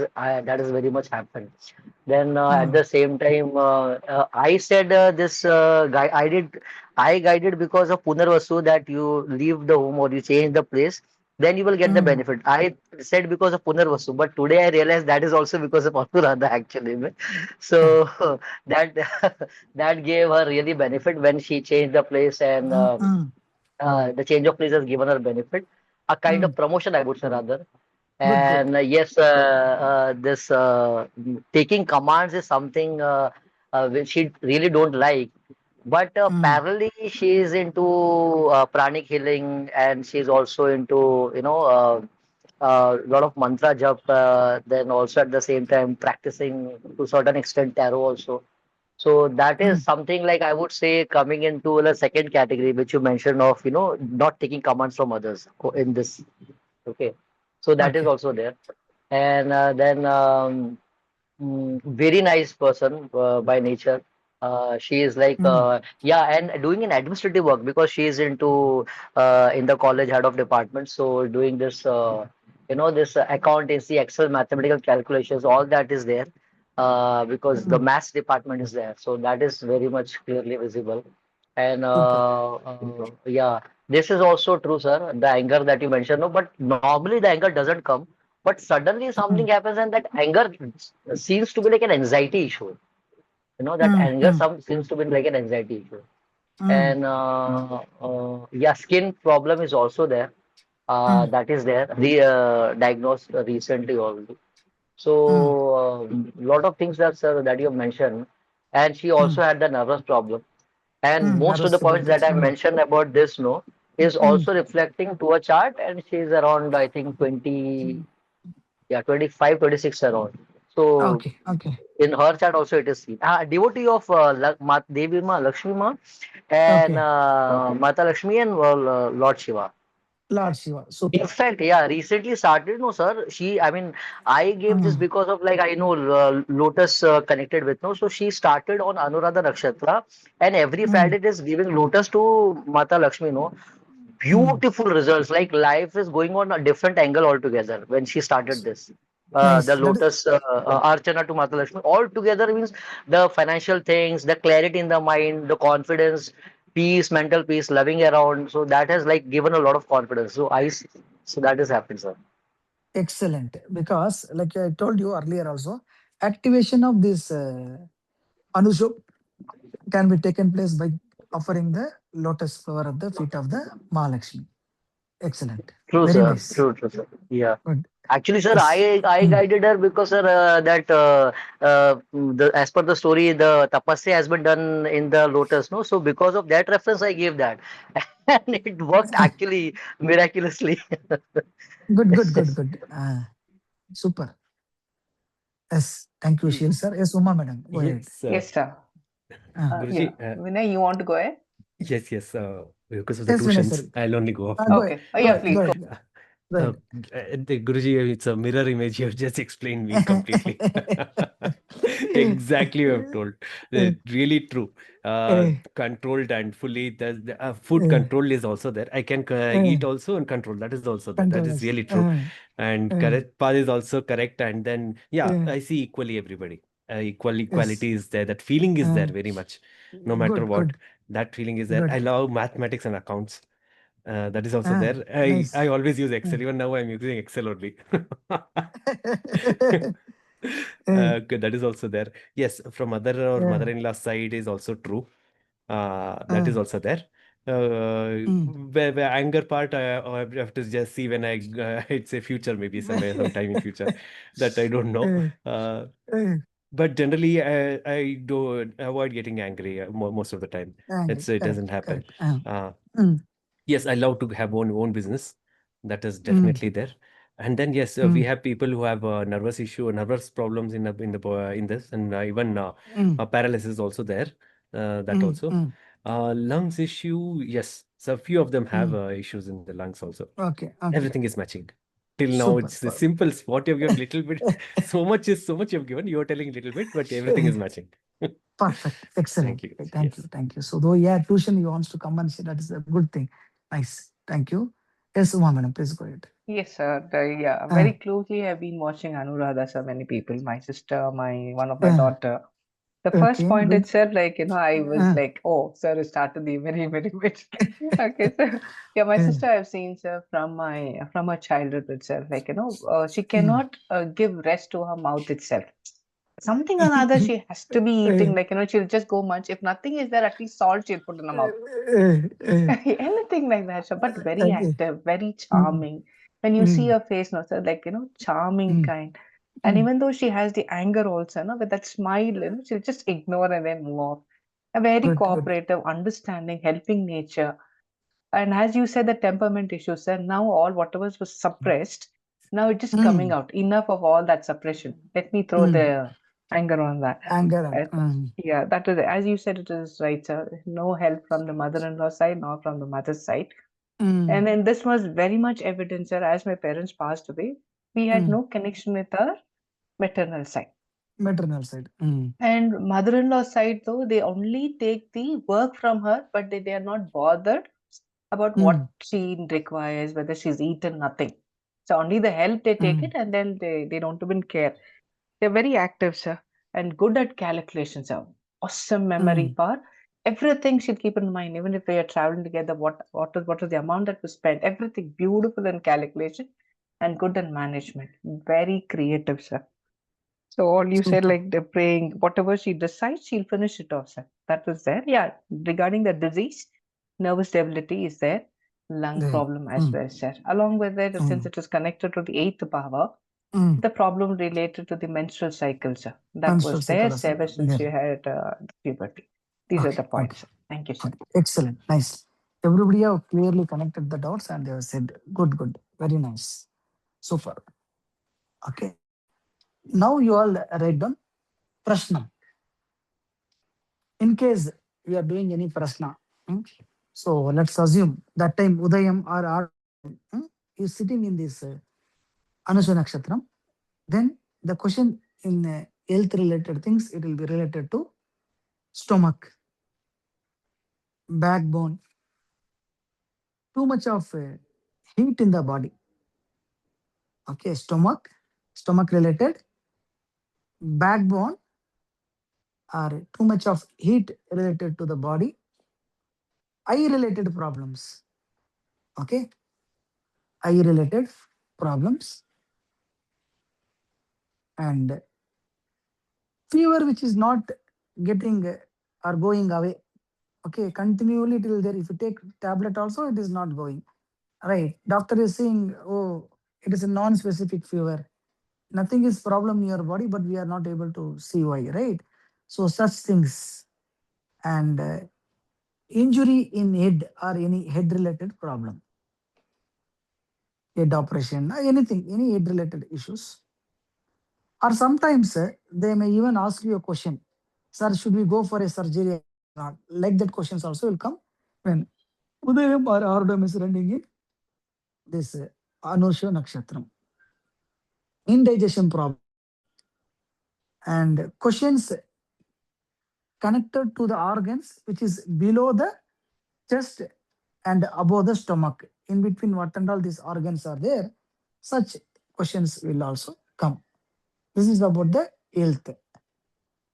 very much happened. Then at mm, the same time, I said this guy. I guided because of Punarvasu that you leave the home or you change the place, then you will get the mm. benefit. I said because of Punarvasu, but today I realized that is also because of Anuradha actually. Yeah. So that that gave her really benefit when she changed the place, and Mm, mm, the change of place has given her benefit, a kind of mm. promotion, I would say rather. Good, good. And yes, this taking commands is something which she really don't like. But Mm, parallelly, she is into pranic healing, and she's also into a lot of mantra jap. Then also at the same time practicing to certain extent tarot also. So that is mm. something like I would say coming into the second category, which you mentioned of not taking commands from others in this. Okay, so that is Okay. also there, and then very nice person by nature. She is like Mm, yeah, and doing an administrative work because she is into in the college head of department. So doing this, this accountancy, Excel, mathematical calculations, all that is there because the mm. maths department is there. So that is very much clearly visible. And Super. yeah, this is also true, sir. The anger that you mentioned, no, but normally the anger doesn't come, but suddenly something Mm, happens and that anger seems to be like an anxiety issue. That mm, anger mm, seems to be like an anxiety issue. mm, And yeah, skin problem is also there. mm, That is there. Diagnosed recently already. mm, So lot of things that you have mentioned, and she also mm, had the nervous problem. And mm. most of Nervous the points that stability. I mentioned about this, no, is Mm. also reflecting to a chart, and she's around I think 20, yeah, 25, 26 around. So Okay, okay, in her chart also it is seen. Devotee of Devi Ma, Lakshmi Ma, and okay. Mata Lakshmi and Lord Shiva. Lord Shiva. In Super. fact, yeah, recently started. No, sir. I mean, I gave this Mm, because of like I know Lotus connected with no. So she started on Anuradha Nakshatra, and every mm, Friday it is giving Lotus to Mata Lakshmi. No, mm. beautiful results. Like life is going on a different angle altogether when she started this. Nice. The That is Lotus Archana to Mata Lakshmi altogether means the financial things, the clarity in the mind, the confidence, peace, mental peace, loving around. So that has like given a lot of confidence. So that is happening, sir. excellent because, like I told you earlier, also activation of this Anusha can be taken place by offering the lotus flower at the feet of the Mahalakshmi. Excellent. True, Very sir. nice. True, sir. Yeah. Good. Actually, sir, Yes. I guided her because, sir, that as per the story, the tapasya has been done in the lotus, no? So because of that reference, I gave that, and it worked actually miraculously. Good, Yes, good, good, yes. good. Super. Yes. Thank you, Shil sir. Yes, Uma madam. Go ahead. Yes, Yes, sir. Guruji, Yeah. Vinay, you want to go ahead? yes, because of the Yes, Vinay sir. tuitions, I'll only go off Go now. ahead. Okay. Oh, yeah, Go please go. ahead. Go Uh, ahead. Guruji, it's a mirror image. You have just explained me completely. Exactly, you have told. Really true. Controlled and fully. The food control is also there. I can eat also and control. That is also there. That is Controllers. really true. And correct path is also correct. And then, yeah, I see equally everybody. Yes. Equality is there. That feeling is there very much. No matter Good, what, good, that feeling is there. I good. love mathematics and accounts. That is also there. I Nice. always use Excel. Even now I'm using Excel only. Good, that is also there. Yes, from mother or Yeah. mother-in-law side is also true. That is also there. Where anger part, I have to just see when it's a future, maybe somewhere, sometime in future, that I don't know. But generally, I do avoid getting angry most of the time. It doesn't Correct, happen. correct. Uh, Mm, Yes, I love to have own business. That is mm, definitely there. And then yes, we mm, have people who have nervous issue, nervous problems in this, and even mm, paralysis also there. That mm, also. mm, Lungs issue, yes. So a few of them have mm. issues in the lungs also. Okay, okay. Everything is matching. Till now, Super. it's the simple. What you've given little bit. So much you've given. You're telling little bit, but everything is matching. Perfect. Excellent. Thank you. Thank you. Yes. Thank you. So though yeah, tuition you wants to come and say that is a good thing. Nice. Thank you. Yes, Uma madam, please go ahead. Yes, sir. Yeah, Uh, very closely I've been watching Anuradha, so many people, my sister, one of my uh, daughter. The first okay, point good. itself, like, I was Uh, like, oh, sir, it started the very bit. Okay, so yeah, my uh, sister I've seen, sir, from her childhood itself. Like, she mm. cannot give rest to her mouth itself. Something or another she has to be eating. Like, she'll just go munch. If nothing is there, at least salt she'll put in her mouth. Anything like that. So, but very okay. active, very Mm, charming. When you see mm, her face, no, sir, like, charming mm, kind. And mm. even though she has the anger also, no, with that smile, she'll just ignore and then move off. A very Good, good. cooperative, understanding, helping nature. And as you said, the temperament issues, sir, now all whatever was suppressed, now it's just coming Mm, out. Enough of all that suppression. Let me throw mm. the anger on that. Anger out. Uh, yeah, that is, as you said, it is right, sir. No help from the mother-in-law side, nor from the mother's side. Mm, And then this was very much evident, sir, as my parents passed away. We had mm. no connection with our maternal side. Maternal side. Mm, And mother-in-law side, though, they only take the work from her, but they are not bothered about mm, what she requires, whether she's eaten, nothing. So only the help they take mm, it, and then they don't even care. They're very active, sir, and good at calculations, sir. Awesome memory mm. power. Everything she'll keep in mind, even if we are traveling together, what is the amount that was spent, everything beautiful in calculation and good in management. Very creative, sir. So all you said, Super. like the praying, whatever she decides, she'll finish it off, sir. That was there. Yeah. Regarding the disease, nervous stability is there, lung There. problem as Mm, well, sir. Along with it, since mm, it is connected to the eighth power, mm. the problem related to the menstrual cycle, sir. That Menstrual was there cycle as well. ever since she There. had puberty. These are Okay, the okay, points, sir. Thank you, sir. okay. Excellent. Nice. Everybody have clearly connected the dots and they have said, good, good. Very nice. Super. Okay. Now you all write down prashna. In case we are doing any prashna, so let's assume that time Udayam or is sitting in this Anusha Nakshatram. Then the question in health related things, it will be related to stomach, backbone, too much of heat in the body. Okay, stomach related, backbone, or too much of heat related to the body, eye related problems. Okay, eye related problems, and fever which is not getting or going away. Okay, continually it will there. If you take tablet also, it is not going. right? Doctor is saying, oh, it is a non-specific fever. Nothing is problem in your body, but we are not able to see why, right? So such things. And injury in head or any head related problem, head operation, anything, any head related issues. Or sometimes they may even ask you a question, sir, should we go for a surgery or not? Like that questions also will come when Udayam or Ardam is running in this Anusha Nakshatram. Indigestion problem and questions connected to the organs which is below the chest and above the stomach. In between what and all these organs are there, such questions will also come. This is about the health.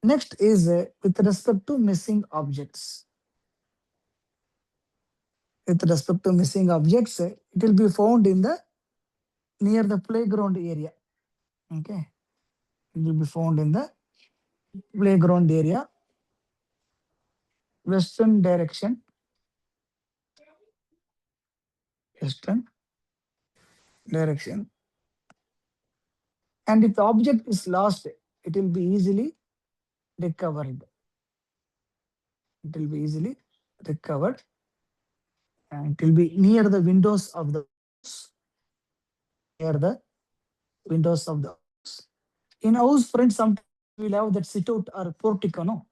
Next is with respect to missing objects. With respect to missing objects, it will be found in the near the playground area. Okay, it will be found in the playground area, western direction, western direction. And if the object is lost, it will be easily recovered. It will be easily recovered, and it will be near the windows of the house, near the windows of the house. In house front, sometimes we will have that sit out or portico, no?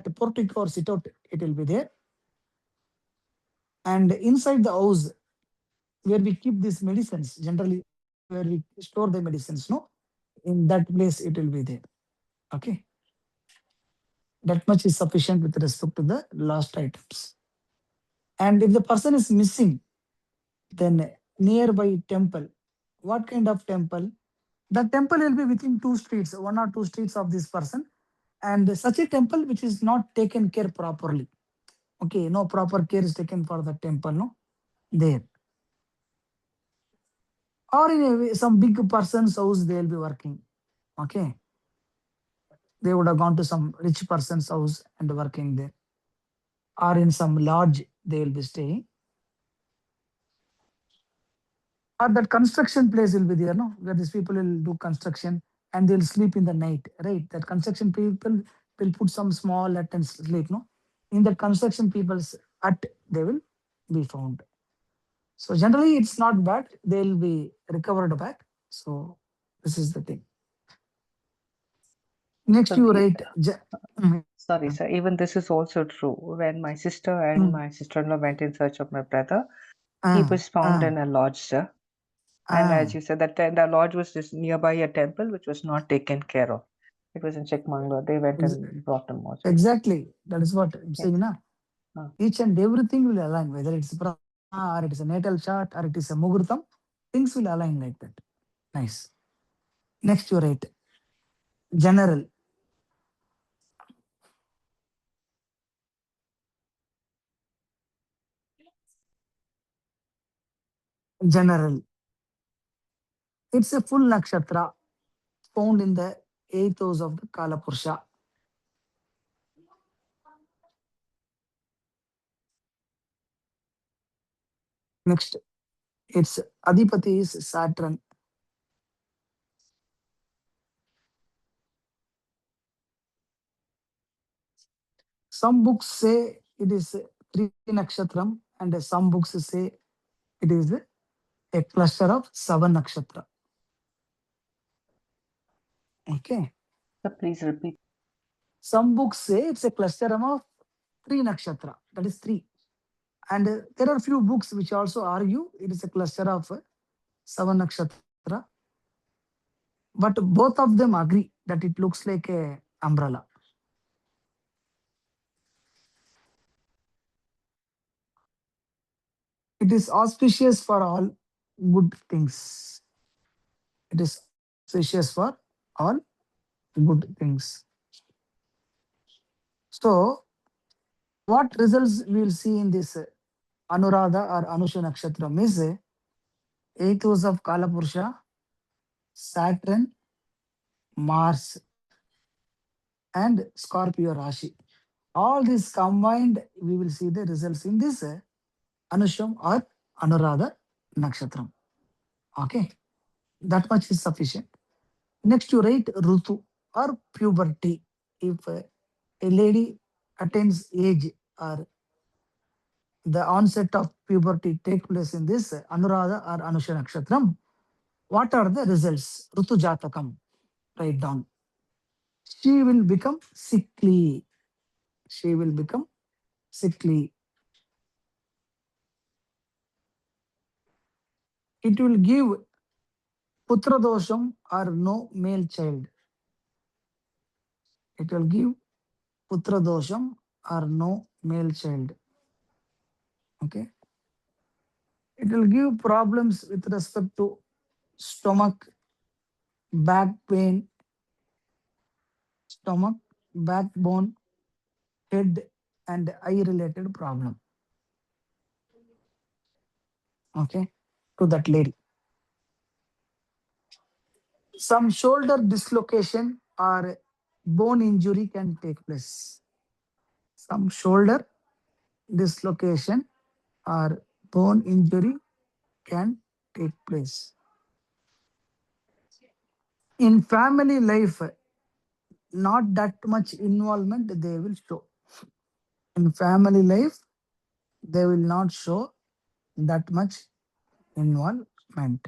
The portico or sit out, it will be there. And inside the house, where we keep these medicines, generally where we store the medicines, no? In that place, it will be there. Okay. That much is sufficient with respect to the lost items. And if the person is missing, then nearby temple. What kind of temple? The temple will be within 2 streets, 1 or 2 streets of this person. And such a temple which is not taken care properly. Okay, no proper care is taken for the temple, no? There. Or in some big person's house, they will be working. Okay. They would have gone to some rich person's house and working there. Or in some lodge, they will be staying. Or that construction place will be there, no? Where these people will do construction and they'll sleep in the night, right? That construction people will put some small hut and sleep, no? In the construction people's hut, they will be found. So generally, it's not bad. They'll be recovered back. So this is the thing. Next, So you the, write. sorry, sir. Even this is also true. When my sister and my sister-in-law went in search of my brother, he was found in a lodge, sir. And as you said, that the lodge was just nearby a temple which was not taken care of. It was in Chikmagalur. They went and brought him also. Exactly. That is what I'm saying. Na? Ah. Each and everything will align, whether it's Brahma or it is a natal chart or it is a Muhurtam, things will align like that. Nice. Next, you write. General. General. It's a full nakshatra found in the 8th house of the Kala Purusha. Next, its Adipati is Saturn. Some books say it is 3 nakshatram, and some books say it is a cluster of 7 nakshatra. Okay. So please repeat. Some books say it's a cluster of 3 nakshatra. That is 3. And there are few books which also argue it is a cluster of 7 nakshatra. But both of them agree that it looks like a umbrella. It is auspicious for all good things. It is auspicious for all good things. So, what results we will see in this Anuradha or Anusha Nakshatra is 8th house of Kalapurusha, Saturn, Mars, and Scorpio Rashi. All these combined, we will see the results in this Anusham or Anuradha Nakshatram. Okay, that much is sufficient. Next, you write Rutu or puberty. If a lady attains age or the onset of puberty take place in this Anuradha or Anusha Nakshatram, what are the results? Rutu Jatakam, write down. She will become sickly. She will become sickly. It will give putra dosham or no male child. It will give putra dosham or no male child. Okay. It will give problems with respect to stomach, back pain, stomach, backbone, head, and eye related problem. Okay. To that lady. Some shoulder dislocation or bone injury can take place. Some shoulder dislocation or bone injury can take place. In family life, not that much involvement they will show. In family life, they will not show that much involvement.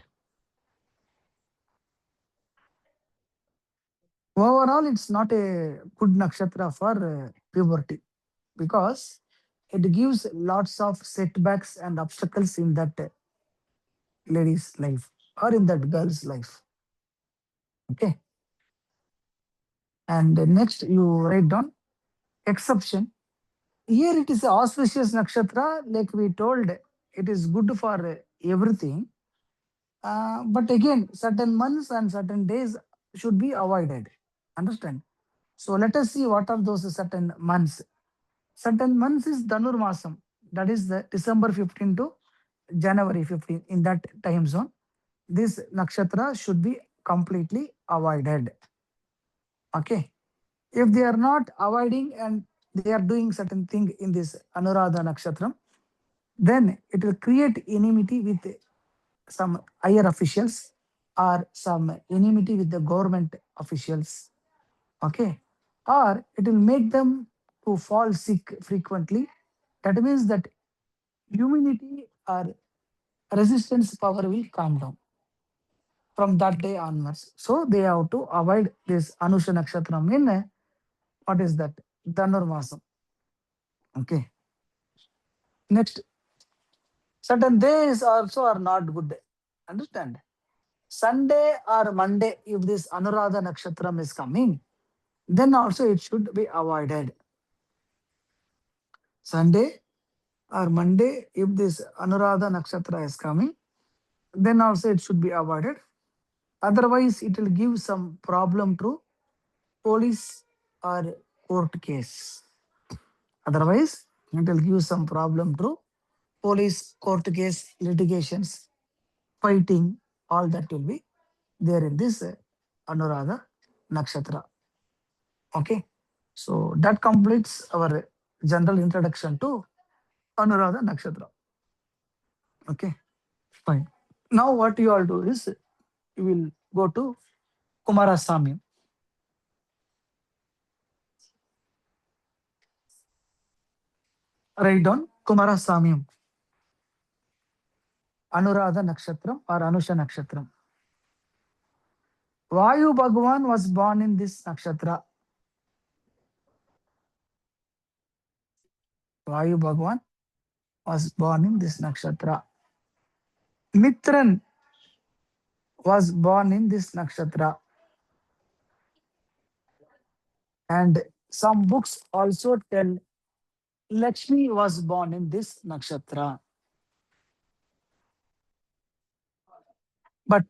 Overall, it's not a good nakshatra for puberty because it gives lots of setbacks and obstacles in that lady's life or in that girl's life. Okay. And next, you write down exception. Here it is auspicious nakshatra, like we told, it is good for everything. But again, certain months and certain days should be avoided. Understand? So let us see what are those certain months. Certain months is Dhanur Masam, that is the December 15 to January 15. In that time zone, this nakshatra should be completely avoided. Okay. If they are not avoiding and they are doing certain thing in this Anuradha Nakshatram, then it will create enmity with some higher officials or some enmity with the government officials. Okay. Or it will make them to fall sick frequently. That means that immunity or resistance power will come down from that day onwards. So they have to avoid this Anusha Nakshatram in what is that? Dhanurmasam. Okay. Next, certain days also are not good. Understand? Sunday or Monday, if this Anuradha Nakshatram is coming, then also it should be avoided. Sunday or Monday, if this Anuradha Nakshatra is coming, then also it should be avoided. Otherwise, it will give some problem to police or court case. Otherwise, it will give some problem to police, court case, litigations, fighting, all that will be there in this Anuradha Nakshatra. Okay. So that completes our general introduction to Anuradha Nakshatra. Okay. Fine. Now what you all do is you will go to Kumarasamy. Write down Kumarasamy, Anuradha Nakshatram or Anusha Nakshatram. Vayu Bhagwan was born in this nakshatra. Vayu Bhagwan was born in this nakshatra. Mitran was born in this nakshatra. And some books also tell Lakshmi was born in this nakshatra. But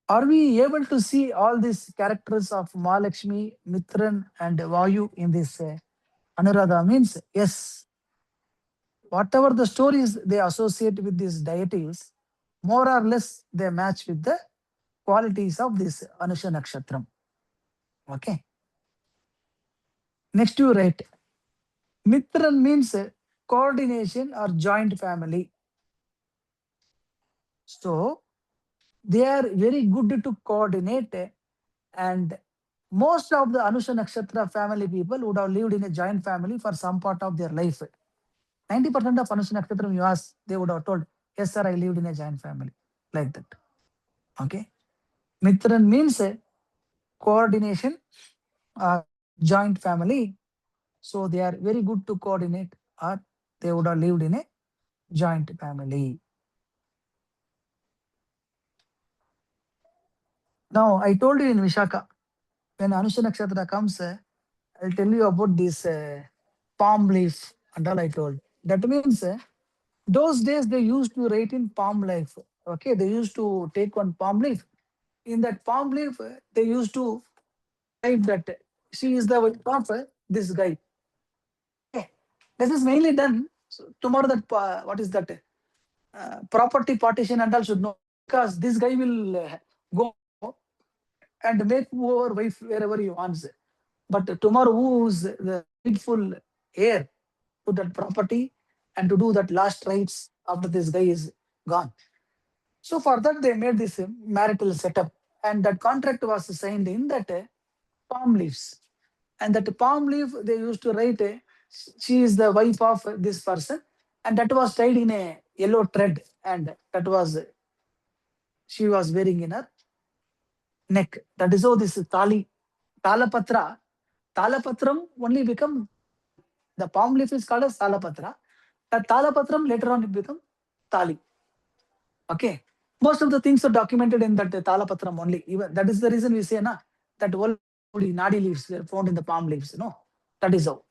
are we able to see all these characters of Mahalakshmi, Mitran, and Vayu in this Anuradha? Means, yes, whatever the stories they associate with these deities, more or less they match with the qualities of this Anusha Nakshatram. Okay. Next you write Mitran means coordination or joint family. So they are very good to coordinate, and most of the Anusha Nakshatra family people would have lived in a joint family for some part of their life. 90% of Anusha Nakshatra, you ask, they would have told, yes, sir, I lived in a joint family. Like that. Okay. Mitran means coordination or joint family. So they are very good to coordinate, or they would have lived in a joint family. Now, I told you in Vishaka, when Anusha Nakshatra comes, I'll tell you about this palm leaf and all I told. That means those days they used to write in palm leaf. Okay, they used to take one palm leaf. In that palm leaf, they used to write that she is the wife of this guy. Okay, this is mainly done. So tomorrow that what is that property partition and all should know, because this guy will go and make whoever wife wherever he wants. But tomorrow, who's the rightful heir to that property and to do that last rites after this guy is gone? So for that, they made this marital setup, and that contract was signed in that palm leaves. And that palm leaf, they used to write, she is the wife of this person, and that was tied in a yellow thread, and that was she was wearing in her neck. That is how this tali, talapatra, talapatram only become tali. The palm leaf is called as talapatra. That talapatram later on it become tali. Okay. Most of the things are documented in that talapatram only. Even that is the reason we say na that all the nadi leaves were found in the palm leaves. No, that is how.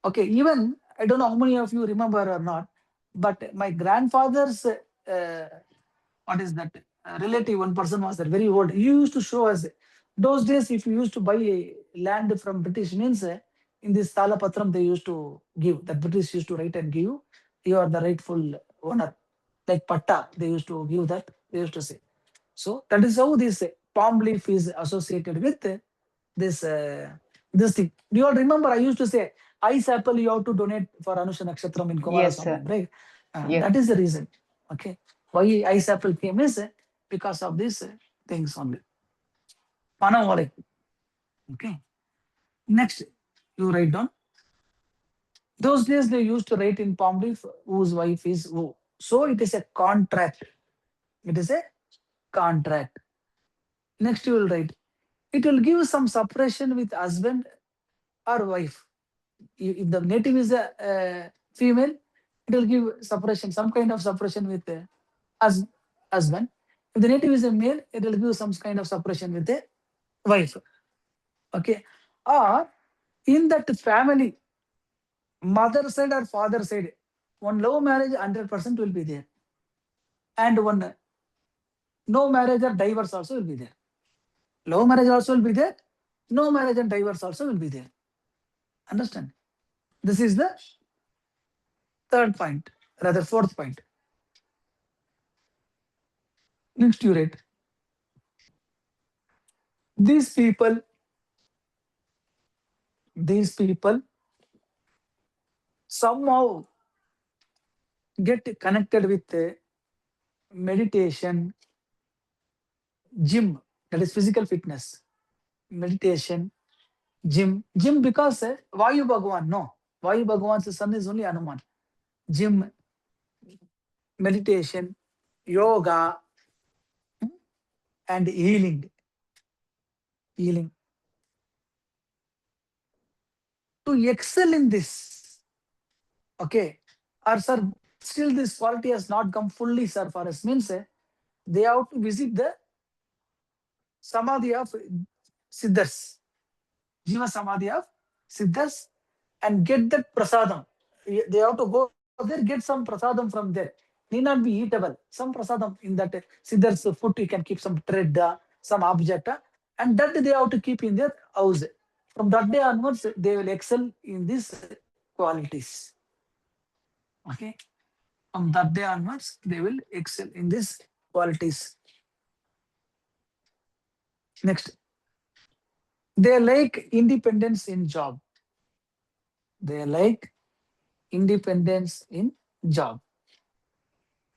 Okay. Even I don't know how many of you remember or not, but my grandfather's what is that relative, one person was there, very old. He used to show us those days if you used to buy a land from British means in this Talapatram they used to give, that British used to write and give, you are the rightful owner. Like Patta, they used to give that, they used to say. So that is how this palm leaf is associated with this this thing. Do you all remember? I used to say, ice apple you have to donate for Anusha Nakshatram in Kumara Yes, sir. Samyam, right? Yes. That is the reason. Okay. Why ice apple came is because of these things only. Panavale. Okay. Next, you write down. Those days they used to write in palm leaf whose wife is who. So it is a contract. It is a contract. Next, you will write. It will give some separation with husband or wife. If the native is a female, it will give separation, some kind of separation with the husband. If the native is a male, it will give some kind of separation with the wife. Okay. Or in that family, mother side or father side, one love marriage 100% will be there. And one no marriage or divorce also will be there. Love marriage also will be there. No marriage and divorce also will be there. Understand? This is the third point, rather fourth point. Next you read. These people, these people somehow get connected with meditation, gym, that is physical fitness, meditation, gym because Vayu Bhagwan, no, Vayu Bhagwan's son is only Hanuman. Gym, meditation, yoga, and healing. Healing. To excel in this, okay, or sir, still this quality has not come fully, sir, for us, means they have to visit the Samadhi of Siddhas, Jiva Samadhi of Siddhas, and get that prasadam. They have to go there, get some prasadam from there. Need not be eatable. Some prasadam in that Siddhar's foot, you can keep some thread, some object, and that they have to keep in their house. From that day onwards, they will excel in these qualities. Okay. From that day onwards, they will excel in these qualities. Next, they like independence in job. They like independence in job.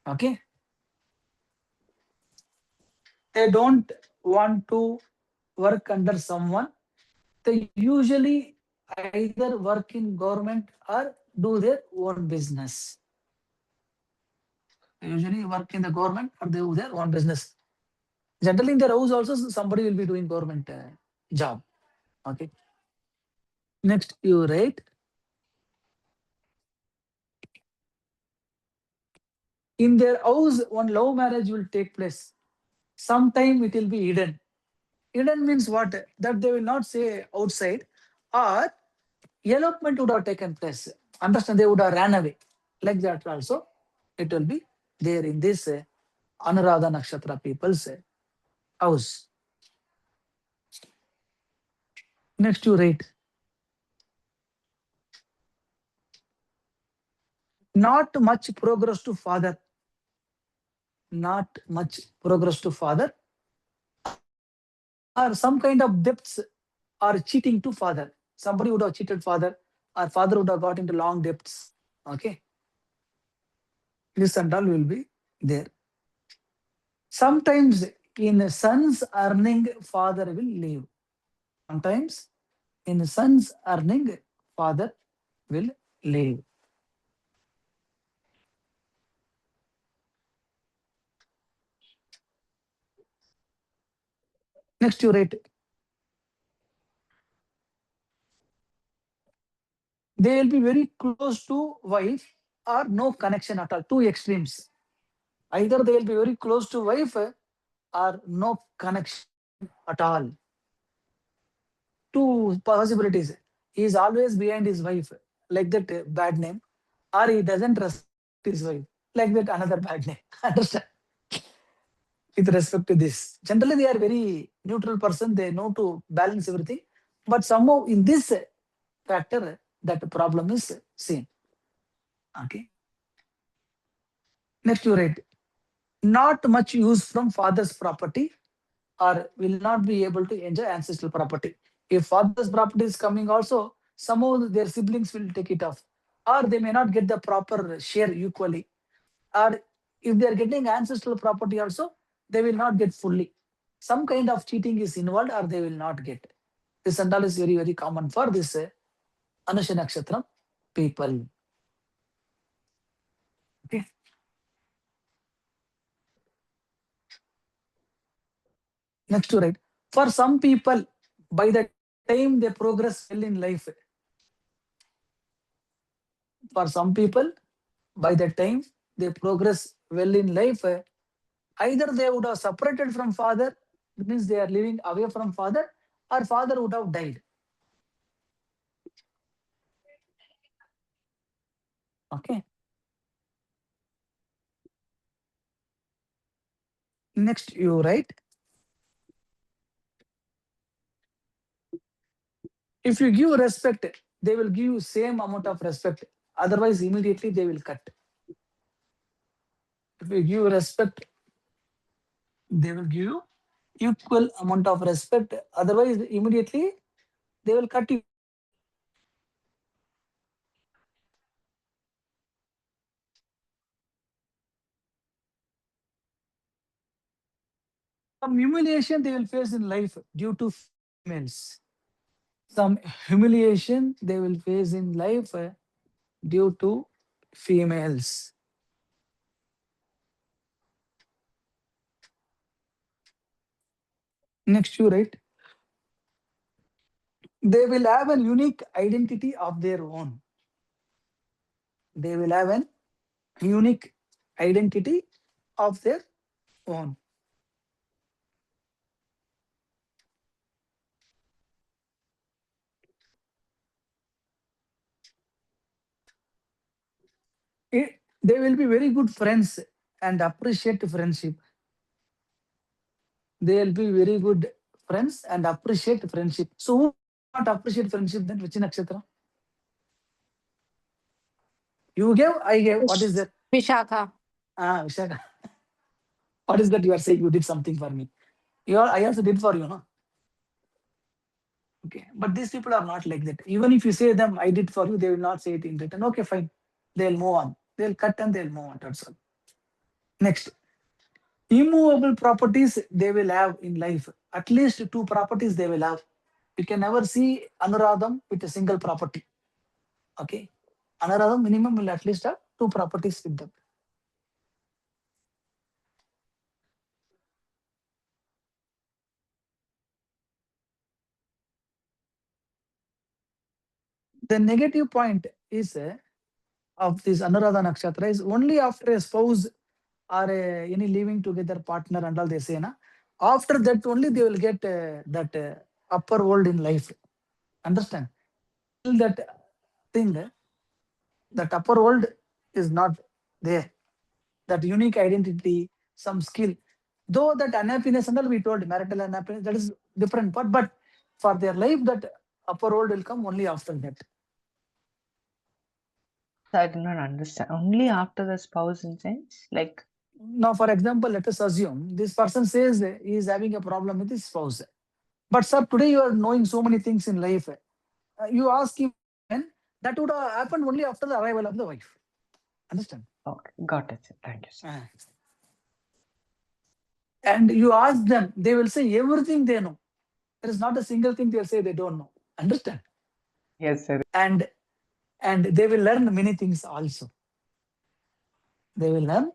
Okay. They don't want to work under someone. They usually either work in government or do their own business. They usually work in the government or they do their own business. Generally, in their house also somebody will be doing government job. Okay. Next, you write. In their house, one love marriage will take place. Sometime it will be hidden. Hidden means what? That they will not say outside, or elopement would have taken place. Understand? They would have ran away. Like that also, it will be there in this Anuradha Nakshatra people's house. Next, you write. Not much progress to father. Not much progress to father, or some kind of debts or cheating to father. Somebody would have cheated father, or father would have got into long debts. Okay. This and all will be there. Sometimes in son's earning, father will leave. Sometimes in son's earning, father will leave. Next, you write. They will be very close to wife or no connection at all. Two extremes. Either they will be very close to wife or no connection at all. Two possibilities. He is always behind his wife, like that bad name, or he doesn't respect his wife, like that another bad name. Understand? With respect to this, generally they are very neutral person. They know to balance everything, but somehow in this factor, that problem is seen. Okay. Next, you write. Not much use from father's property, or will not be able to enjoy ancestral property. If father's property is coming also, somehow their siblings will take it off, or they may not get the proper share equally. Or if they are getting ancestral property also, they will not get fully. Some kind of cheating is involved, or they will not get. This and all is very, very common for this Anusha Nakshatra people. Okay. Next to right. For some people, by the time they progress well in life, for some people, by the time they progress well in life, either they would have separated from father, it means they are living away from father, or father would have died. Okay. Next, you write. If you give respect, they will give you same amount of respect. Otherwise, immediately they will cut. If you give respect, they will give you equal amount of respect. Otherwise, immediately they will cut you. Some humiliation they will face in life due to females. Some humiliation they will face in life due to females. Next, you write. They will have a unique identity of their own. They will have an unique identity of their own. They will be very good friends and appreciate friendship. They will be very good friends and appreciate friendship. So who not appreciate friendship then? Which nakshatra? You gave, I gave. What is that? Vishakha. Vishaka. What is that you are saying? You did something for me. I also did for you, no? Okay. But these people are not like that. Even if you say them, I did for you, they will not say it in written. Okay, fine. They'll move on. They'll cut and they'll move on. That's all. Next. Immovable properties they will have in life. At least 2 properties they will have. You can never see Anuradham with a single property. Okay. Anuradham minimum will at least have 2 properties with them. The negative point is of this Anuradha Nakshatra is only after a spouse or any living together partner and all they say, na, after that only they will get that upper world in life. Understand? Till that thing, that upper world is not there. That unique identity, some skill. Though that unhappiness and all we told, marital unhappiness, that is different part. But for their life, that upper world will come only after that. I do not understand. Only after the spouse in sense? Like, Now, for example, let us assume this person says he is having a problem with his spouse. But sir, today you are knowing so many things in life. You ask him, when that would have happened only after the arrival of the wife. Understand? okay, got it, sir. Thank you, sir. And you ask them, they will say everything they know. There is not a single thing they'll say they don't know. Understand? Yes, sir. And they will learn many things also. They will learn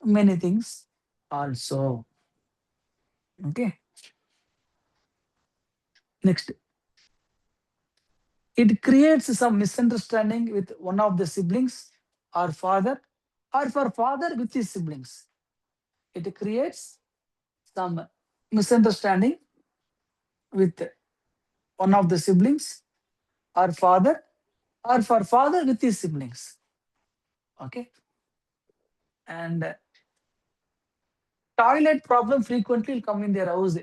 many things also. Okay. Next. It creates some misunderstanding with one of the siblings or father, or for father with his siblings. It creates some misunderstanding with one of the siblings or father, or for father with his siblings. Okay. And toilet problem frequently will come in their house.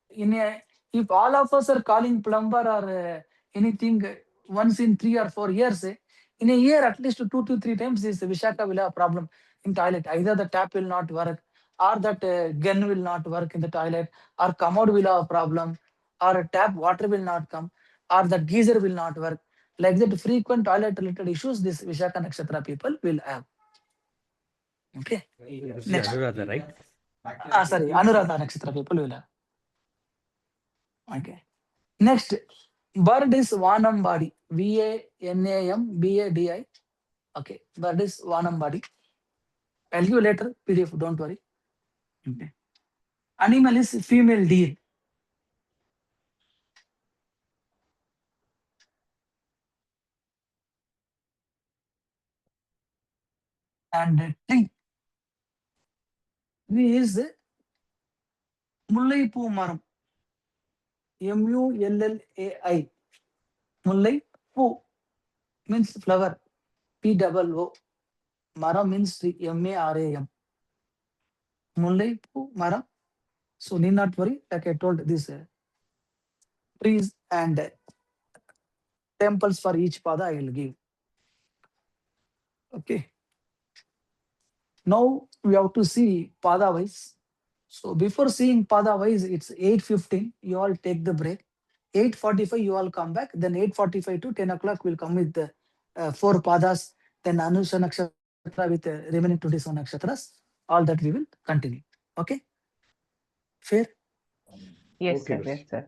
If all of us are calling plumber or anything once in 3 or 4 years, in a year at least 2 to 3 times this Vishaka will have a problem in toilet. Either the tap will not work, or that gun will not work in the toilet, or commode will have a problem, or a tap water will not come, or the geyser will not work. Like that, frequent toilet related issues this Vishaka Nakshatra people will have. Okay. Next. Anuradha, right? Sorry, Anuradha Nakshatra people will have. Okay. Next, bird is Vanambadi. Vanambadi. Okay. Bird is Vanambadi. I'll give you later PDF, don't worry. Okay. Animal is female deer. And tree. Tree is Mullai Poo Maram. Mullai. Mullai Poo means flower. Poo. Maram means tree. Maram. Mullai Poo Maram. So need not worry. Like I told, this trees and temples for each pada I will give. Okay. Now we have to see pada wise. So before seeing pada wise, it's 8:15. You all take the break. 8:45 you all come back. Then 8:45 to 10 o'clock we'll come with the 4 padas. Then Anusha Nakshatra with the remaining 27 nakshatras. All that we will continue. Okay. Fair? Yes, Okay, sir. Yes, sir.